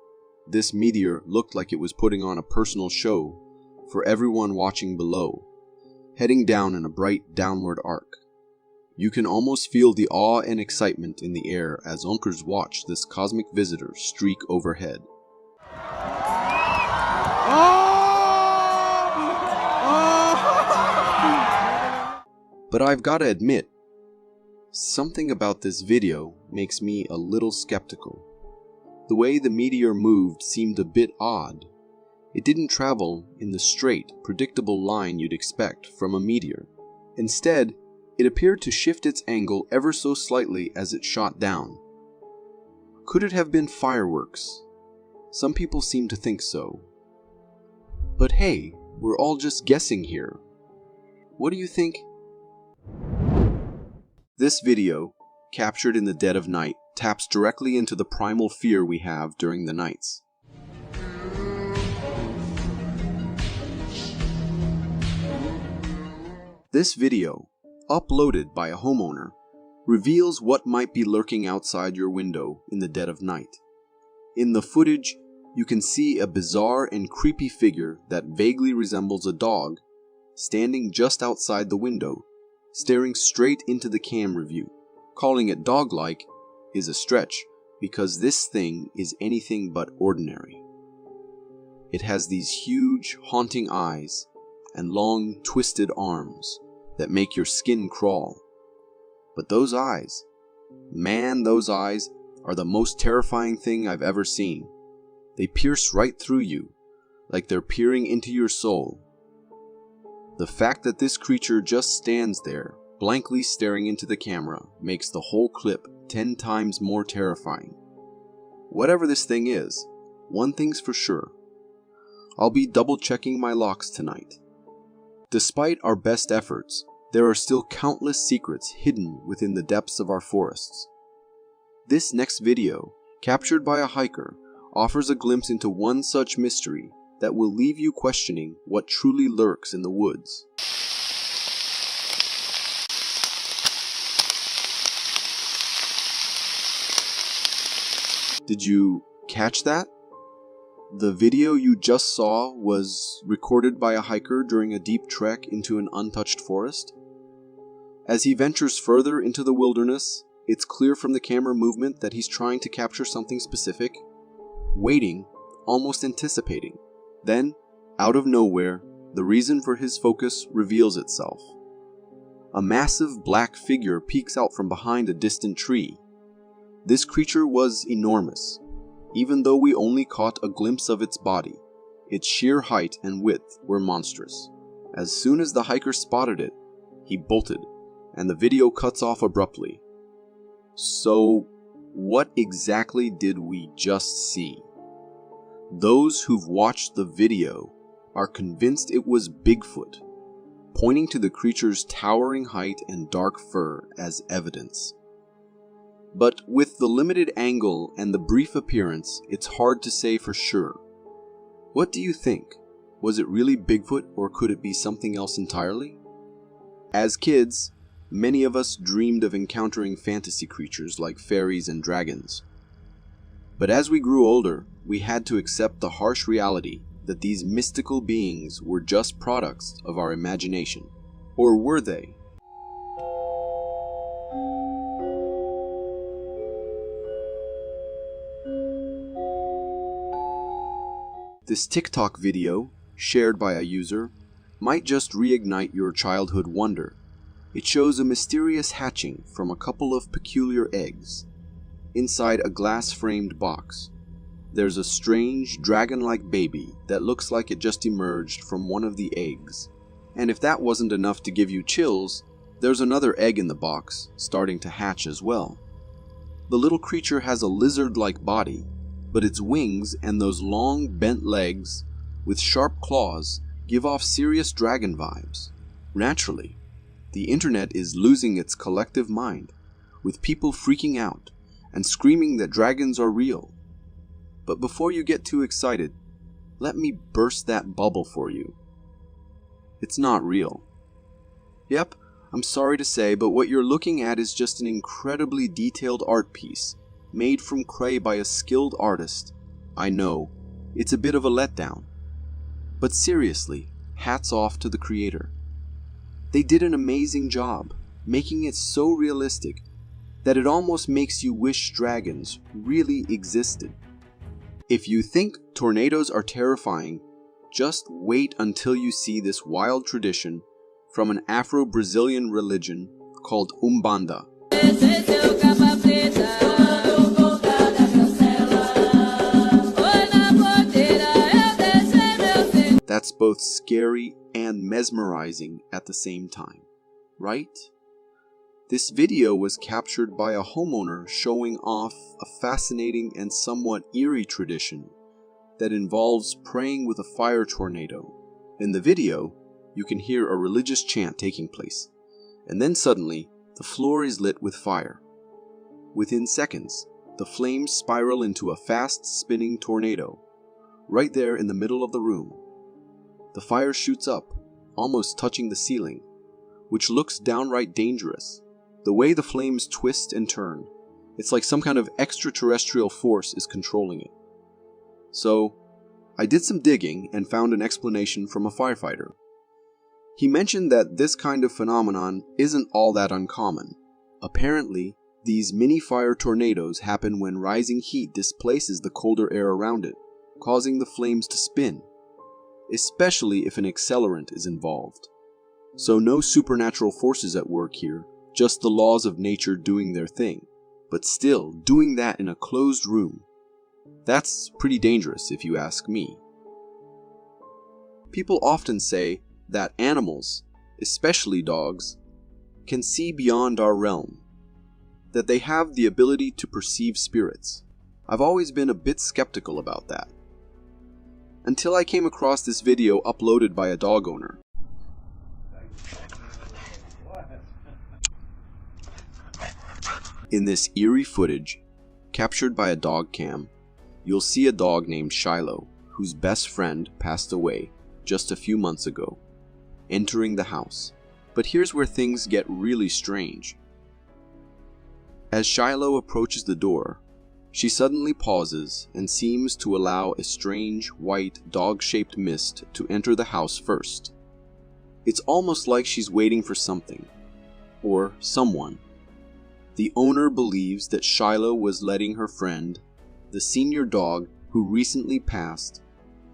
This meteor looked like it was putting on a personal show for everyone watching below, heading down in a bright downward arc. You can almost feel the awe and excitement in the air as onkers watch this cosmic visitor streak overhead. But I've gotta admit, something about this video makes me a little skeptical. The way the meteor moved seemed a bit odd. It didn't travel in the straight, predictable line you'd expect from a meteor. Instead, it appeared to shift its angle ever so slightly as it shot down. Could it have been fireworks? Some people seem to think so. But hey, we're all just guessing here. What do you think? This video, captured in the dead of night, taps directly into the primal fear we have during the nights. This video, uploaded by a homeowner, reveals what might be lurking outside your window in the dead of night. In the footage, you can see a bizarre and creepy figure that vaguely resembles a dog, standing just outside the window, staring straight into the camera view. Calling it dog-like is a stretch, because this thing is anything but ordinary. It has these huge, haunting eyes and long, twisted arms that make your skin crawl. But those eyes, man, those eyes are the most terrifying thing I've ever seen. They pierce right through you, like they're peering into your soul. The fact that this creature just stands there, blankly staring into the camera, makes the whole clip 10 times more terrifying. Whatever this thing is, one thing's for sure. I'll be double-checking my locks tonight. Despite our best efforts, there are still countless secrets hidden within the depths of our forests. This next video, captured by a hiker, offers a glimpse into one such mystery that will leave you questioning what truly lurks in the woods. Did you catch that? The video you just saw was recorded by a hiker during a deep trek into an untouched forest. As he ventures further into the wilderness, it's clear from the camera movement that he's trying to capture something specific, waiting, almost anticipating. Then, out of nowhere, the reason for his focus reveals itself. A massive black figure peeks out from behind a distant tree. This creature was enormous. Even though we only caught a glimpse of its body, its sheer height and width were monstrous. As soon as the hiker spotted it, he bolted, and the video cuts off abruptly. So, what exactly did we just see? Those who've watched the video are convinced it was Bigfoot. pointing to the creature's towering height and dark fur as evidence. But with the limited angle and the brief appearance, it's hard to say for sure. What do you think? Was it really Bigfoot, or could it be something else entirely? As kids, many of us dreamed of encountering fantasy creatures like fairies and dragons. But as we grew older, we had to accept the harsh reality that these mystical beings were just products of our imagination. Or were they? This TikTok video, shared by a user, might just reignite your childhood wonder. It shows a mysterious hatching from a couple of peculiar eggs. Inside a glass-framed box, there's a strange, dragon-like baby that looks like it just emerged from one of the eggs. And if that wasn't enough to give you chills, there's another egg in the box, starting to hatch as well. The little creature has a lizard-like body, but its wings and those long, bent legs with sharp claws give off serious dragon vibes. Naturally, the internet is losing its collective mind, with people freaking out and screaming that dragons are real. But before you get too excited, let me burst that bubble for you. It's not real. Yep, I'm sorry to say, but what you're looking at is just an incredibly detailed art piece, made from clay by a skilled artist. I know, it's a bit of a letdown. But seriously, hats off to the creator. They did an amazing job, making it so realistic that it almost makes you wish dragons really existed. If you think tornadoes are terrifying, just wait until you see this wild tradition from an Afro-Brazilian religion called Umbanda. That's both scary and mesmerizing at the same time, right? This video was captured by a homeowner showing off a fascinating and somewhat eerie tradition that involves praying with a fire tornado. In the video, you can hear a religious chant taking place, and then suddenly, the floor is lit with fire. Within seconds, the flames spiral into a fast-spinning tornado, right there in the middle of the room. The fire shoots up, almost touching the ceiling, which looks downright dangerous. The way the flames twist and turn, it's like some kind of extraterrestrial force is controlling it. So, I did some digging and found an explanation from a firefighter. He mentioned that this kind of phenomenon isn't all that uncommon. Apparently, these mini-fire tornadoes happen when rising heat displaces the colder air around it, causing the flames to spin, especially if an accelerant is involved. So no supernatural forces at work here, just the laws of nature doing their thing. But still, doing that in a closed room, that's pretty dangerous if you ask me. People often say that animals, especially dogs, can see beyond our realm, that they have the ability to perceive spirits. I've always been a bit skeptical about that, until I came across this video uploaded by a dog owner. In this eerie footage, captured by a dog cam, you'll see a dog named Shiloh, whose best friend passed away just a few months ago, entering the house. But here's where things get really strange. As Shiloh approaches the door, she suddenly pauses and seems to allow a strange, white, dog-shaped mist to enter the house first. It's almost like she's waiting for something, or someone. The owner believes that Shiloh was letting her friend, the senior dog who recently passed,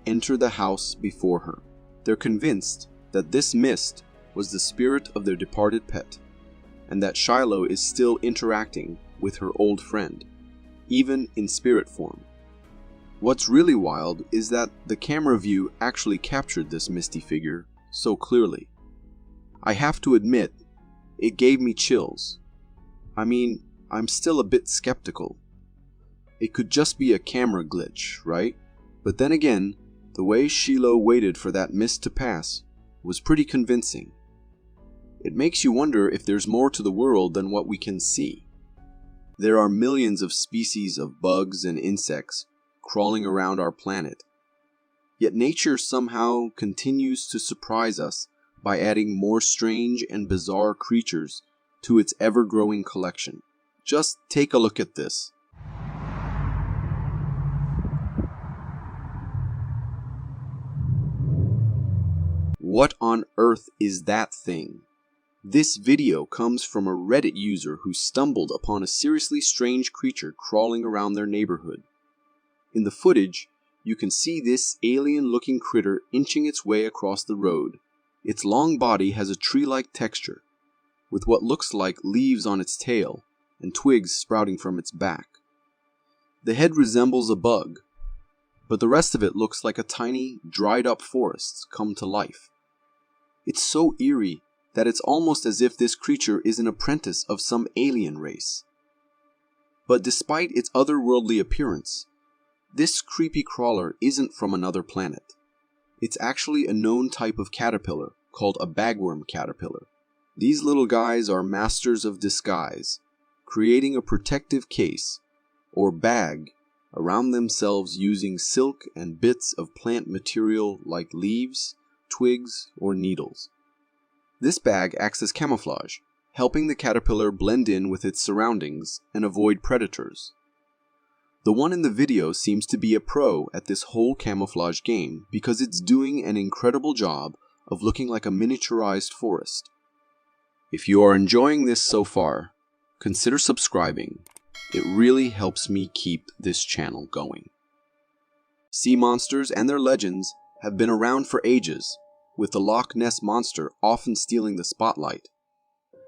enter the house before her. They're convinced that this mist was the spirit of their departed pet, and that Shiloh is still interacting with her old friend, even in spirit form. What's really wild is that the camera view actually captured this misty figure so clearly. I have to admit, it gave me chills. I mean, I'm still a bit skeptical. It could just be a camera glitch, right? But then again, the way Shiloh waited for that mist to pass was pretty convincing. It makes you wonder if there's more to the world than what we can see. There are millions of species of bugs and insects crawling around our planet. Yet nature somehow continues to surprise us by adding more strange and bizarre creatures to its ever-growing collection. Just take a look at this. What on earth is that thing? This video comes from a Reddit user who stumbled upon a seriously strange creature crawling around their neighborhood. In the footage, you can see this alien-looking critter inching its way across the road. Its long body has a tree-like texture, with what looks like leaves on its tail and twigs sprouting from its back. The head resembles a bug, but the rest of it looks like a tiny, dried-up forest come to life. It's so eerie that it's almost as if this creature is an apprentice of some alien race. But despite its otherworldly appearance, this creepy crawler isn't from another planet. It's actually a known type of caterpillar called a bagworm caterpillar. These little guys are masters of disguise, creating a protective case, or bag, around themselves using silk and bits of plant material like leaves, twigs, or needles. This bag acts as camouflage, helping the caterpillar blend in with its surroundings and avoid predators. The one in the video seems to be a pro at this whole camouflage game because it's doing an incredible job of looking like a miniaturized forest. If you are enjoying this so far, consider subscribing. It really helps me keep this channel going. Sea monsters and their legends have been around for ages, with the Loch Ness Monster often stealing the spotlight.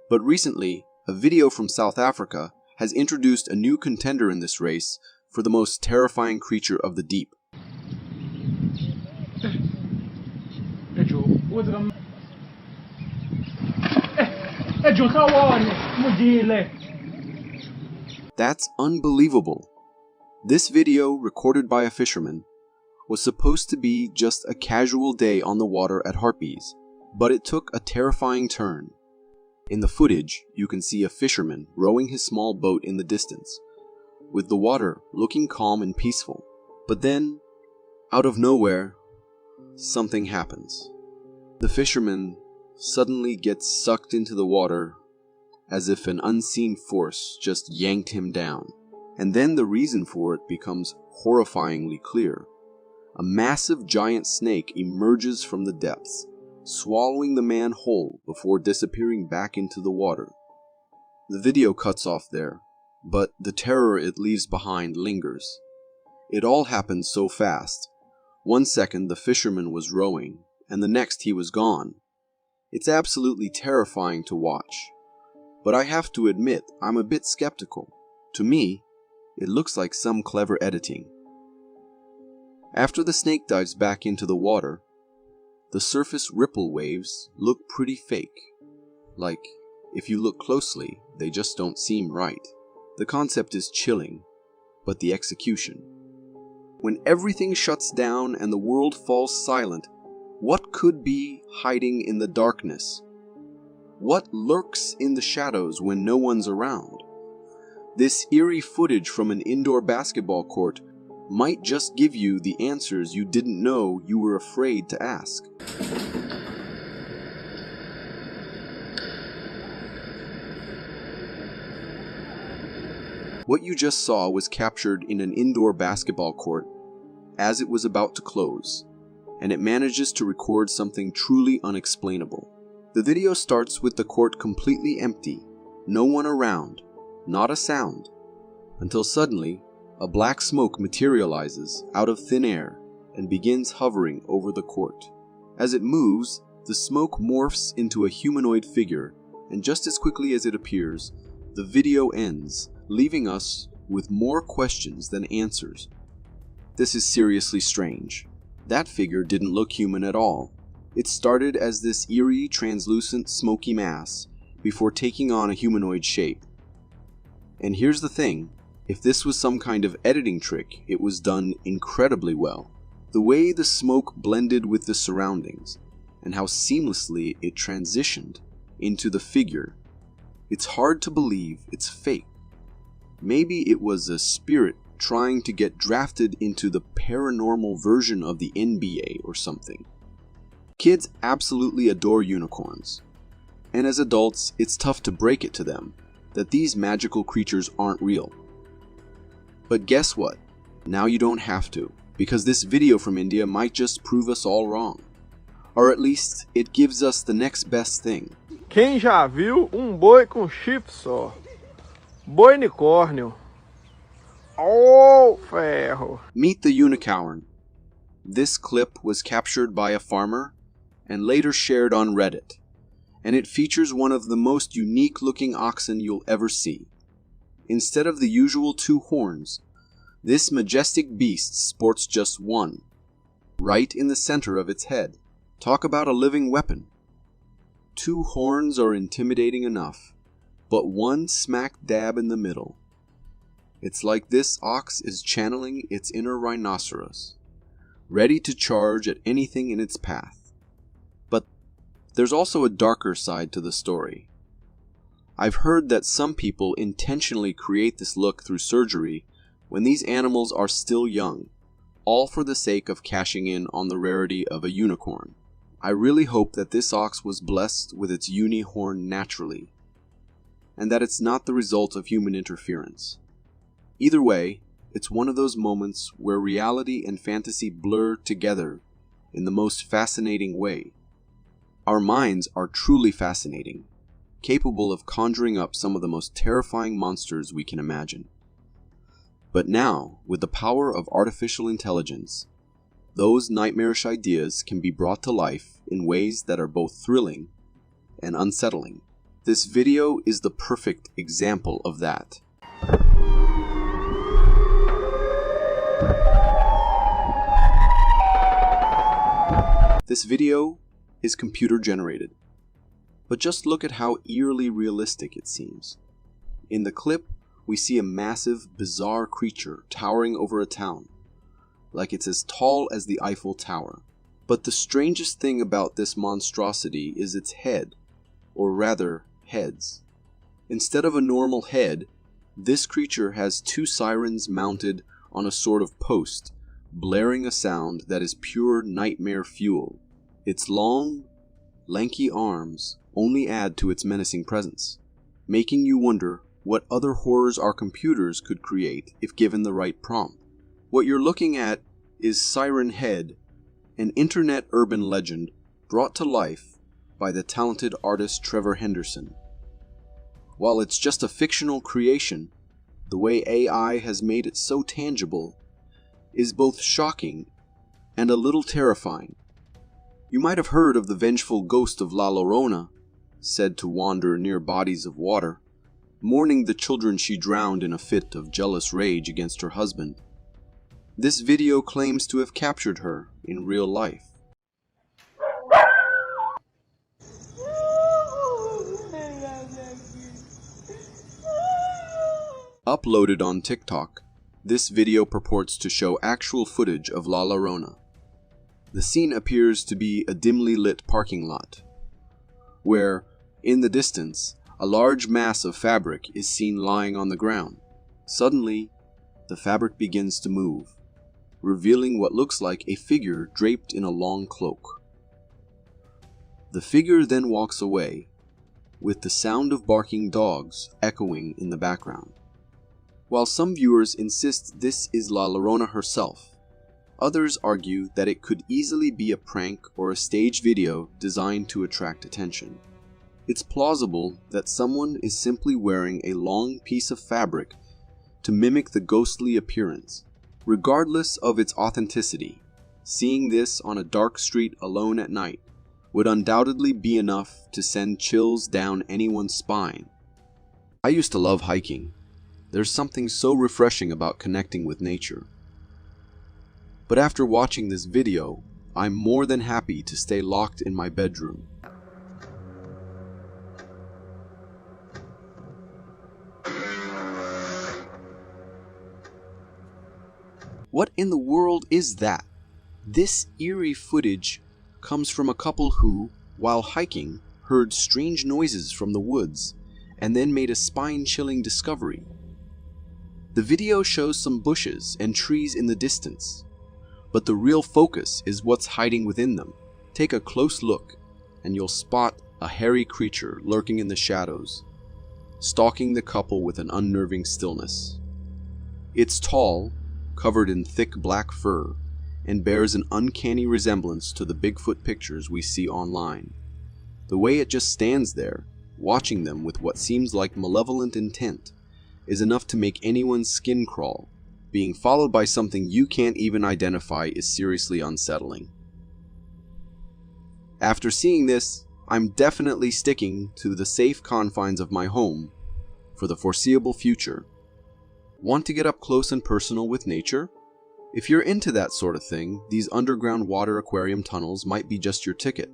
But recently, a video from South Africa has introduced a new contender in this race for the most terrifying creature of the deep. That's unbelievable. This video, recorded by a fisherman, was supposed to be just a casual day on the water at Harpies, but it took a terrifying turn. In the footage, you can see a fisherman rowing his small boat in the distance, with the water looking calm and peaceful. But then, out of nowhere, something happens. The fisherman suddenly gets sucked into the water as if an unseen force just yanked him down. And then the reason for it becomes horrifyingly clear. A massive giant snake emerges from the depths, swallowing the man whole before disappearing back into the water. The video cuts off there, but the terror it leaves behind lingers. It all happened so fast. 1 second the fisherman was rowing, and the next he was gone. It's absolutely terrifying to watch. But I have to admit, I'm a bit skeptical. To me, it looks like some clever editing. After the snake dives back into the water, the surface ripple waves look pretty fake. Like, if you look closely, they just don't seem right. The concept is chilling, but the execution. When everything shuts down and the world falls silent, what could be hiding in the darkness? What lurks in the shadows when no one's around? This eerie footage from an indoor basketball court might just give you the answers you didn't know you were afraid to ask. What you just saw was captured in an indoor basketball court as it was about to close, and it manages to record something truly unexplainable. The video starts with the court completely empty, no one around, not a sound, until suddenly a black smoke materializes out of thin air and begins hovering over the court. As it moves, the smoke morphs into a humanoid figure, and just as quickly as it appears, the video ends, leaving us with more questions than answers. This is seriously strange. That figure didn't look human at all. It started as this eerie, translucent, smoky mass before taking on a humanoid shape. And here's the thing. If this was some kind of editing trick, it was done incredibly well. The way the smoke blended with the surroundings, and how seamlessly it transitioned into the figure, it's hard to believe it's fake. Maybe it was a spirit trying to get drafted into the paranormal version of the NBA or something. Kids absolutely adore unicorns, and as adults, it's tough to break it to them that these magical creatures aren't real. But guess what? Now you don't have to, because this video from India might just prove us all wrong. Or at least, it gives us the next best thing. Quem já viu boi com chifre só? Boi unicórnio. Oh, ferro. Meet the unicorn. This clip was captured by a farmer and later shared on Reddit, and it features one of the most unique looking oxen you'll ever see. Instead of the usual 2 horns, this majestic beast sports just one, right in the center of its head. Talk about a living weapon. 2 horns are intimidating enough, but one smack dab in the middle. It's like this ox is channeling its inner rhinoceros, ready to charge at anything in its path. But there's also a darker side to the story. I've heard that some people intentionally create this look through surgery when these animals are still young, all for the sake of cashing in on the rarity of a unicorn. I really hope that this ox was blessed with its uni-horn naturally, and that it's not the result of human interference. Either way, it's one of those moments where reality and fantasy blur together in the most fascinating way. Our minds are truly fascinating, capable of conjuring up some of the most terrifying monsters we can imagine. But now, with the power of artificial intelligence, those nightmarish ideas can be brought to life in ways that are both thrilling and unsettling. This video is the perfect example of that. This video is computer generated, but just look at how eerily realistic it seems. In the clip, we see a massive, bizarre creature towering over a town, like it's as tall as the Eiffel Tower. But the strangest thing about this monstrosity is its head, or rather, heads. Instead of a normal head, this creature has 2 sirens mounted on a sort of post, blaring a sound that is pure nightmare fuel. Its long, lanky arms only add to its menacing presence, making you wonder what other horrors our computers could create if given the right prompt. What you're looking at is Siren Head, an internet urban legend brought to life by the talented artist Trevor Henderson. While it's just a fictional creation, the way AI has made it so tangible is both shocking and a little terrifying. You might have heard of the vengeful ghost of La Llorona, said to wander near bodies of water, mourning the children she drowned in a fit of jealous rage against her husband. This video claims to have captured her in real life. Uploaded on TikTok, this video purports to show actual footage of La Llorona. The scene appears to be a dimly lit parking lot, where, in the distance, a large mass of fabric is seen lying on the ground. Suddenly, the fabric begins to move, revealing what looks like a figure draped in a long cloak. The figure then walks away, with the sound of barking dogs echoing in the background. While some viewers insist this is La Llorona herself, others argue that it could easily be a prank or a staged video designed to attract attention. It's plausible that someone is simply wearing a long piece of fabric to mimic the ghostly appearance. Regardless of its authenticity, seeing this on a dark street alone at night would undoubtedly be enough to send chills down anyone's spine. I used to love hiking. There's something so refreshing about connecting with nature. But after watching this video, I'm more than happy to stay locked in my bedroom. What in the world is that? This eerie footage comes from a couple who, while hiking, heard strange noises from the woods, and then made a spine-chilling discovery. The video shows some bushes and trees in the distance, but the real focus is what's hiding within them. Take a close look, and you'll spot a hairy creature lurking in the shadows, stalking the couple with an unnerving stillness. It's tall, covered in thick black fur, and bears an uncanny resemblance to the Bigfoot pictures we see online. The way it just stands there, watching them with what seems like malevolent intent, is enough to make anyone's skin crawl. Being followed by something you can't even identify is seriously unsettling. After seeing this, I'm definitely sticking to the safe confines of my home for the foreseeable future. Want to get up close and personal with nature? If you're into that sort of thing, these underground water aquarium tunnels might be just your ticket,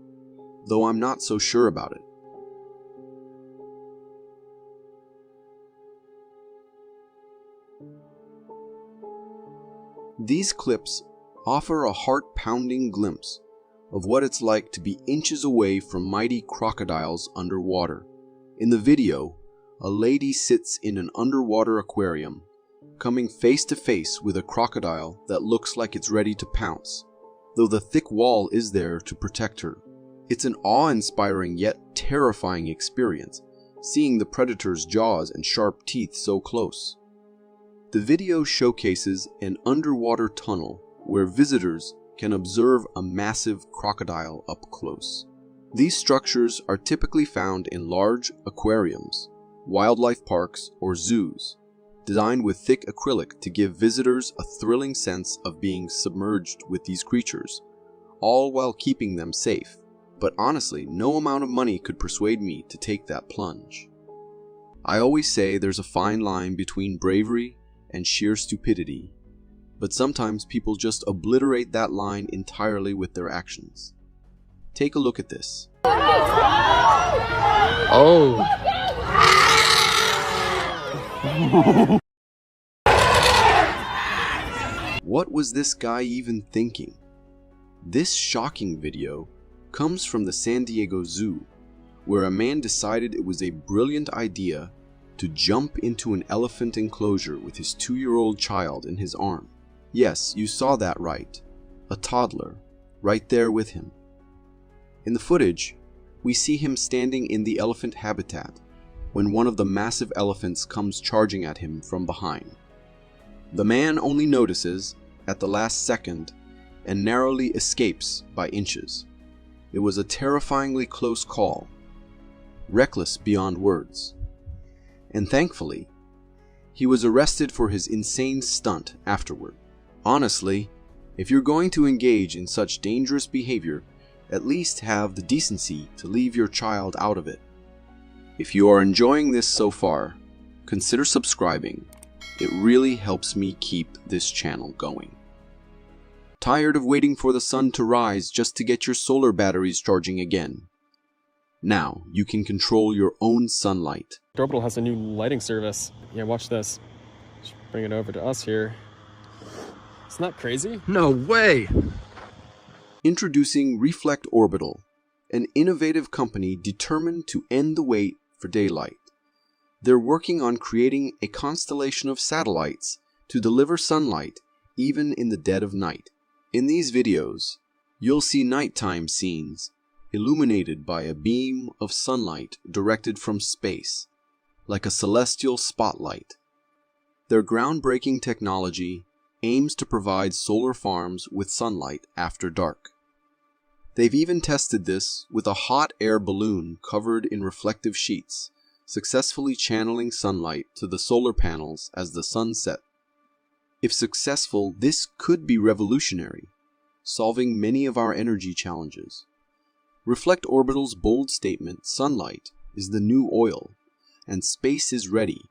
though I'm not so sure about it. These clips offer a heart-pounding glimpse of what it's like to be inches away from mighty crocodiles underwater. In the video, a lady sits in an underwater aquarium, coming face to face with a crocodile that looks like it's ready to pounce, though the thick wall is there to protect her. It's an awe-inspiring yet terrifying experience, seeing the predator's jaws and sharp teeth so close. The video showcases an underwater tunnel where visitors can observe a massive crocodile up close. These structures are typically found in large aquariums, wildlife parks, or zoos, designed with thick acrylic to give visitors a thrilling sense of being submerged with these creatures, all while keeping them safe. But honestly, no amount of money could persuade me to take that plunge. I always say there's a fine line between bravery and sheer stupidity, but sometimes people just obliterate that line entirely with their actions. Take a look at this. Oh. What was this guy even thinking? This shocking video comes from the San Diego Zoo, where a man decided it was a brilliant idea to jump into an elephant enclosure with his 2-year-old child in his arm. Yes, you saw that right. A toddler, right there with him. In the footage, we see him standing in the elephant habitat when one of the massive elephants comes charging at him from behind. The man only notices at the last second and narrowly escapes by inches. It was a terrifyingly close call, reckless beyond words. And thankfully, he was arrested for his insane stunt afterward. Honestly, if you're going to engage in such dangerous behavior, at least have the decency to leave your child out of it. If you are enjoying this so far, consider subscribing. It really helps me keep this channel going. Tired of waiting for the sun to rise just to get your solar batteries charging again? Now you can control your own sunlight. Orbital has a new lighting service. Yeah, watch this. Just bring it over to us here. Isn't that crazy? No way! Introducing Reflect Orbital, an innovative company determined to end the wait for daylight. They're working on creating a constellation of satellites to deliver sunlight even in the dead of night. In these videos, you'll see nighttime scenes illuminated by a beam of sunlight directed from space, like a celestial spotlight. Their groundbreaking technology aims to provide solar farms with sunlight after dark. They've even tested this with a hot air balloon covered in reflective sheets, successfully channeling sunlight to the solar panels as the sun set. If successful, this could be revolutionary, solving many of our energy challenges. Reflect Orbital's bold statement, "Sunlight is the new oil, and space is ready,"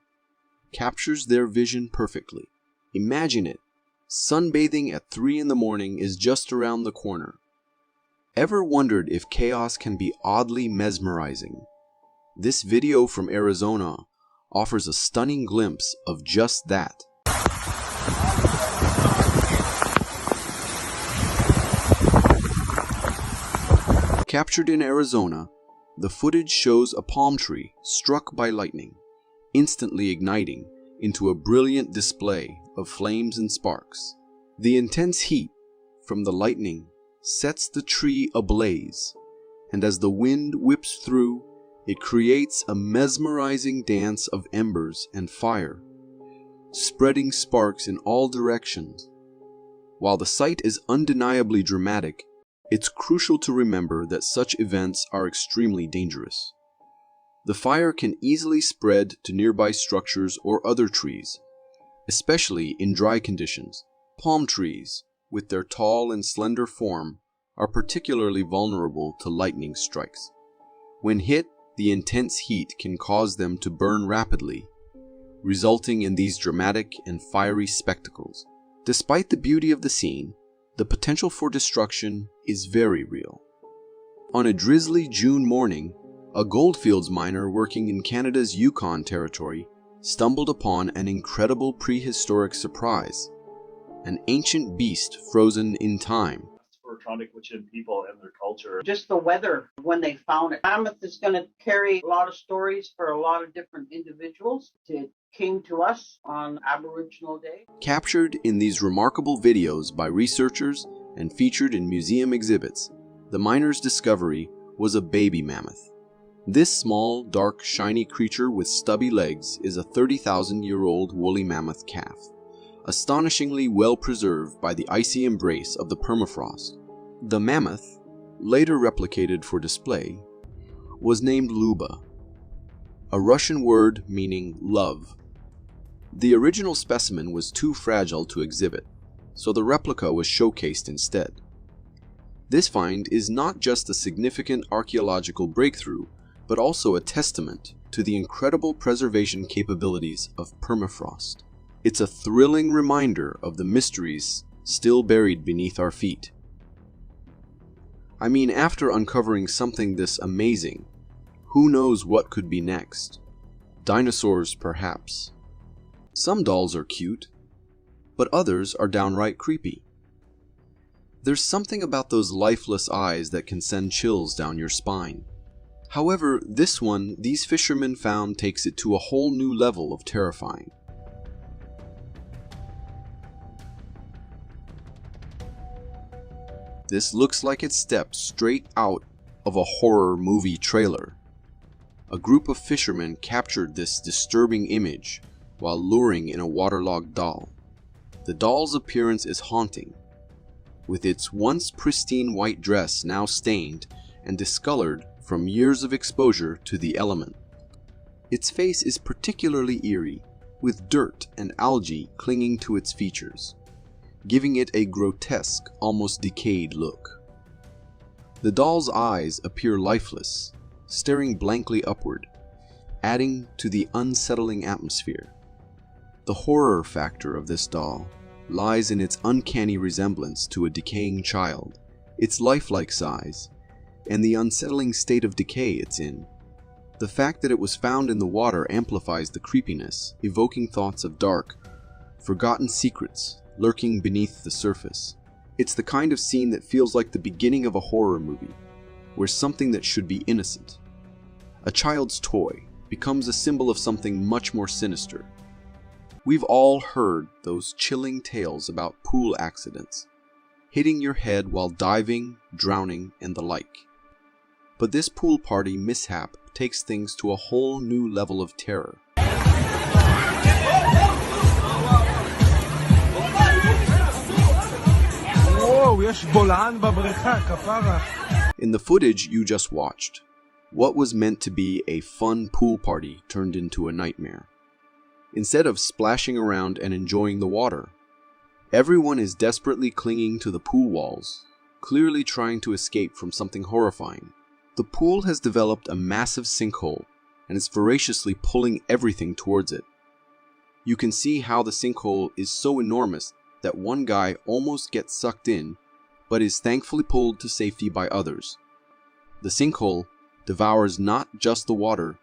captures their vision perfectly. Imagine it. Sunbathing at 3 in the morning is just around the corner. Ever wondered if chaos can be oddly mesmerizing? This video from Arizona offers a stunning glimpse of just that. Captured in Arizona, The footage shows a palm tree struck by lightning, instantly igniting into a brilliant display of flames and sparks. The intense heat from the lightning sets the tree ablaze, and as the wind whips through, it creates a mesmerizing dance of embers and fire, spreading sparks in all directions. While the sight is undeniably dramatic, it's crucial to remember that such events are extremely dangerous. The fire can easily spread to nearby structures or other trees, especially in dry conditions. Palm trees, with their tall and slender form, are particularly vulnerable to lightning strikes. When hit, the intense heat can cause them to burn rapidly, resulting in these dramatic and fiery spectacles. Despite the beauty of the scene, the potential for destruction is very real. On a drizzly June morning, a goldfields miner working in Canada's Yukon territory stumbled upon an incredible prehistoric surprise, an ancient beast frozen in time. For Tronic people and their culture. Just the weather when they found it. Mammoth is going to carry a lot of stories for a lot of different individuals. It came to us on Aboriginal Day. Captured in these remarkable videos by researchers and featured in museum exhibits, the miner's discovery was a baby mammoth. This small, dark, shiny creature with stubby legs is a 30,000-year-old woolly mammoth calf, astonishingly well preserved by the icy embrace of the permafrost. The mammoth, later replicated for display, was named Luba, a Russian word meaning love. The original specimen was too fragile to exhibit, so the replica was showcased instead. This find is not just a significant archaeological breakthrough, but also a testament to the incredible preservation capabilities of permafrost. It's a thrilling reminder of the mysteries still buried beneath our feet. I mean, after uncovering something this amazing, who knows what could be next? Dinosaurs, perhaps. Some dolls are cute, but others are downright creepy. There's something about those lifeless eyes that can send chills down your spine. However, this one these fishermen found takes it to a whole new level of terrifying. This looks like it stepped straight out of a horror movie trailer. A group of fishermen captured this disturbing image while luring in a waterlogged doll. The doll's appearance is haunting, with its once pristine white dress now stained and discolored from years of exposure to the element. Its face is particularly eerie, with dirt and algae clinging to its features, giving it a grotesque, almost decayed look. The doll's eyes appear lifeless, staring blankly upward, adding to the unsettling atmosphere. The horror factor of this doll lies in its uncanny resemblance to a decaying child, its lifelike size, and the unsettling state of decay it's in. The fact that it was found in the water amplifies the creepiness, evoking thoughts of dark, forgotten secrets lurking beneath the surface. It's the kind of scene that feels like the beginning of a horror movie, where something that should be innocent, a child's toy, becomes a symbol of something much more sinister. We've all heard those chilling tales about pool accidents, hitting your head while diving, drowning, and the like. But this pool party mishap takes things to a whole new level of terror. In the footage you just watched, what was meant to be a fun pool party turned into a nightmare. Instead of splashing around and enjoying the water, everyone is desperately clinging to the pool walls, clearly trying to escape from something horrifying. The pool has developed a massive sinkhole and is voraciously pulling everything towards it. You can see how the sinkhole is so enormous that one guy almost gets sucked in, but is thankfully pulled to safety by others. The sinkhole devours not just the water,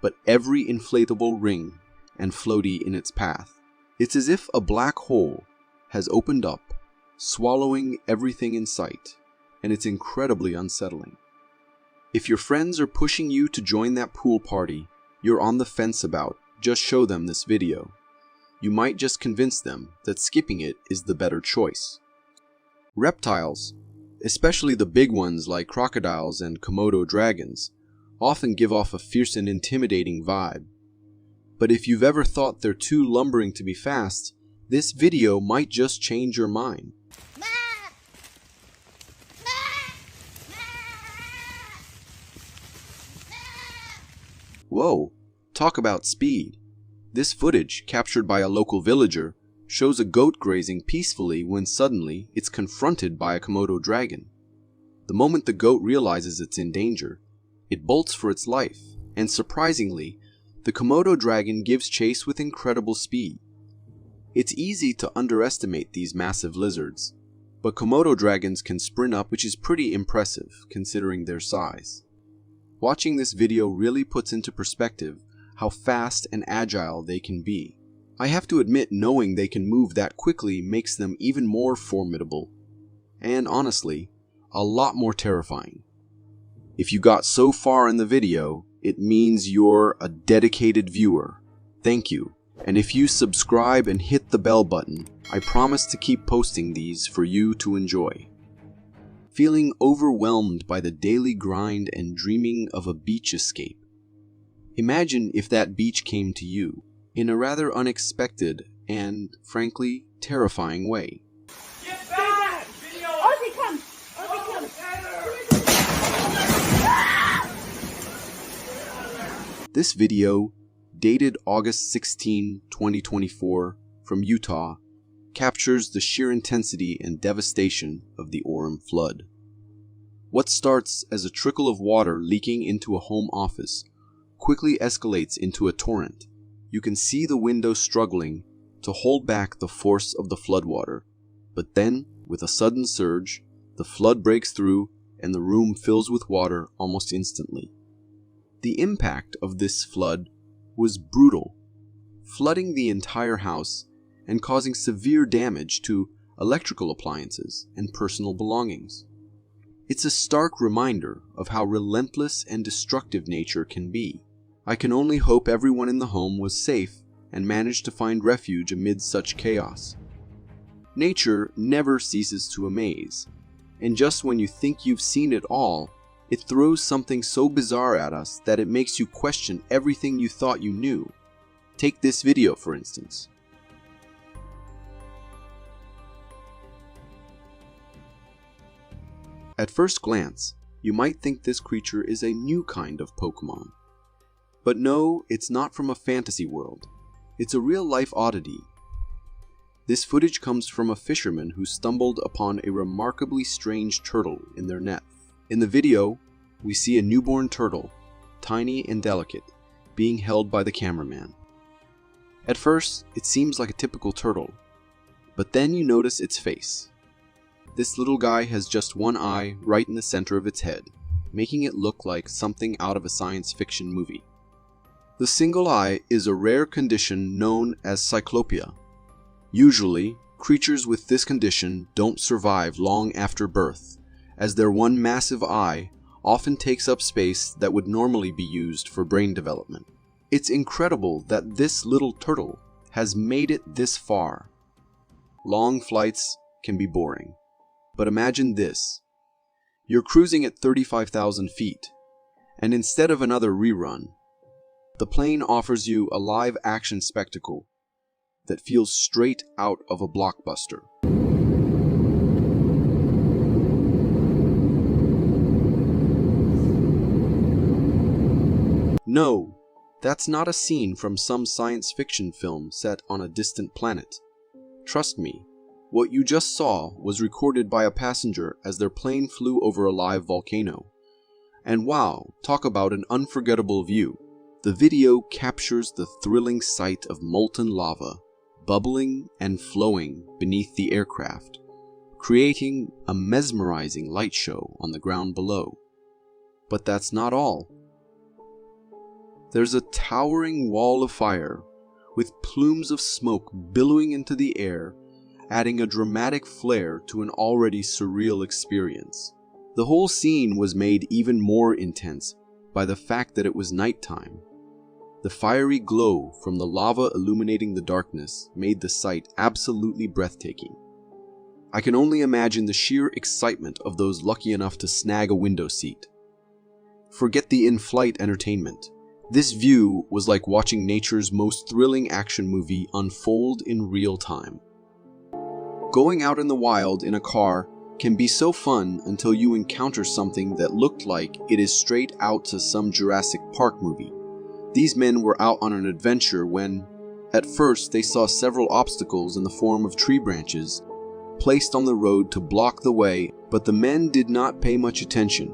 but every inflatable ring and floaty in its path. It's as if a black hole has opened up, swallowing everything in sight, and it's incredibly unsettling. If your friends are pushing you to join that pool party you're on the fence about, just show them this video. You might just convince them that skipping it is the better choice. Reptiles, especially the big ones like crocodiles and Komodo dragons, often give off a fierce and intimidating vibe. But if you've ever thought they're too lumbering to be fast, this video might just change your mind. Whoa, talk about speed. This footage, captured by a local villager, shows a goat grazing peacefully when suddenly it's confronted by a Komodo dragon. The moment the goat realizes it's in danger, it bolts for its life, and surprisingly, the Komodo dragon gives chase with incredible speed. It's easy to underestimate these massive lizards, but Komodo dragons can sprint up, which is pretty impressive considering their size. Watching this video really puts into perspective how fast and agile they can be. I have to admit, knowing they can move that quickly makes them even more formidable, and honestly, a lot more terrifying. If you got so far in the video, it means you're a dedicated viewer. Thank you, and if you subscribe and hit the bell button, I promise to keep posting these for you to enjoy. Feeling overwhelmed by the daily grind and dreaming of a beach escape? Imagine if that beach came to you in a rather unexpected and, frankly, terrifying way. Get back! Ozzy, come! Ozzy, come! This video, dated August 16, 2024, from Utah, captures the sheer intensity and devastation of the Orem flood. What starts as a trickle of water leaking into a home office quickly escalates into a torrent. You can see the window struggling to hold back the force of the floodwater, but then, with a sudden surge, the flood breaks through and the room fills with water almost instantly. The impact of this flood was brutal, flooding the entire house and causing severe damage to electrical appliances and personal belongings. It's a stark reminder of how relentless and destructive nature can be. I can only hope everyone in the home was safe and managed to find refuge amid such chaos. Nature never ceases to amaze, and just when you think you've seen it all, it throws something so bizarre at us that it makes you question everything you thought you knew. Take this video, for instance. At first glance, you might think this creature is a new kind of Pokemon. But no, it's not from a fantasy world. It's a real-life oddity. This footage comes from a fisherman who stumbled upon a remarkably strange turtle in their net. In the video, we see a newborn turtle, tiny and delicate, being held by the cameraman. At first, it seems like a typical turtle, but then you notice its face. This little guy has just one eye right in the center of its head, making it look like something out of a science fiction movie. The single eye is a rare condition known as cyclopia. Usually, creatures with this condition don't survive long after birth, as their one massive eye often takes up space that would normally be used for brain development. It's incredible that this little turtle has made it this far. Long flights can be boring, but imagine this. You're cruising at 35,000 feet, and instead of another rerun, the plane offers you a live-action spectacle that feels straight out of a blockbuster. No, that's not a scene from some science fiction film set on a distant planet. Trust me, what you just saw was recorded by a passenger as their plane flew over a live volcano. And wow, talk about an unforgettable view. The video captures the thrilling sight of molten lava bubbling and flowing beneath the aircraft, creating a mesmerizing light show on the ground below. But that's not all. There's a towering wall of fire with plumes of smoke billowing into the air, adding a dramatic flair to an already surreal experience. The whole scene was made even more intense by the fact that it was nighttime. The fiery glow from the lava illuminating the darkness made the sight absolutely breathtaking. I can only imagine the sheer excitement of those lucky enough to snag a window seat. Forget the in-flight entertainment. This view was like watching nature's most thrilling action movie unfold in real time. Going out in the wild in a car can be so fun until you encounter something that looked like it is straight out to some Jurassic Park movie. These men were out on an adventure when, at first, they saw several obstacles in the form of tree branches placed on the road to block the way, but the men did not pay much attention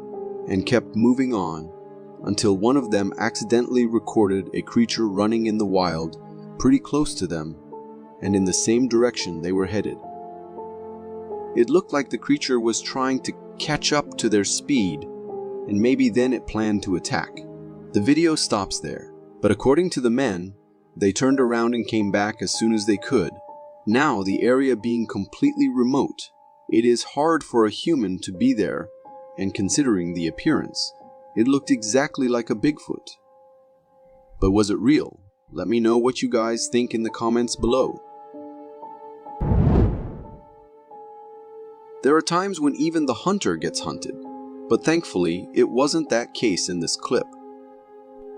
and kept moving on until one of them accidentally recorded a creature running in the wild pretty close to them and in the same direction they were headed. It looked like the creature was trying to catch up to their speed, and maybe then it planned to attack. The video stops there, but according to the men, they turned around and came back as soon as they could. Now, the area being completely remote, it is hard for a human to be there, and considering the appearance, it looked exactly like a Bigfoot. But was it real? Let me know what you guys think in the comments below. There are times when even the hunter gets hunted, but thankfully it wasn't that case in this clip.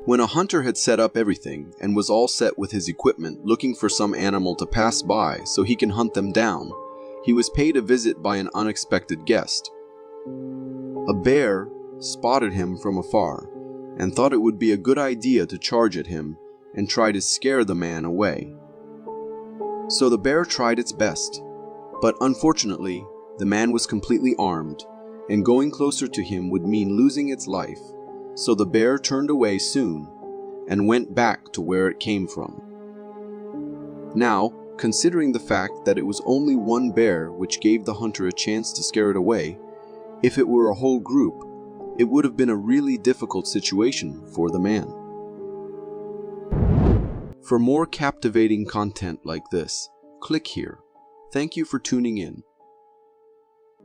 When a hunter had set up everything and was all set with his equipment looking for some animal to pass by so he can hunt them down, he was paid a visit by an unexpected guest. A bear spotted him from afar and thought it would be a good idea to charge at him and try to scare the man away. So the bear tried its best, but unfortunately, the man was completely armed, and going closer to him would mean losing its life, so the bear turned away soon and went back to where it came from. Now, considering the fact that it was only one bear which gave the hunter a chance to scare it away, if it were a whole group, it would have been a really difficult situation for the man. For more captivating content like this, click here. Thank you for tuning in.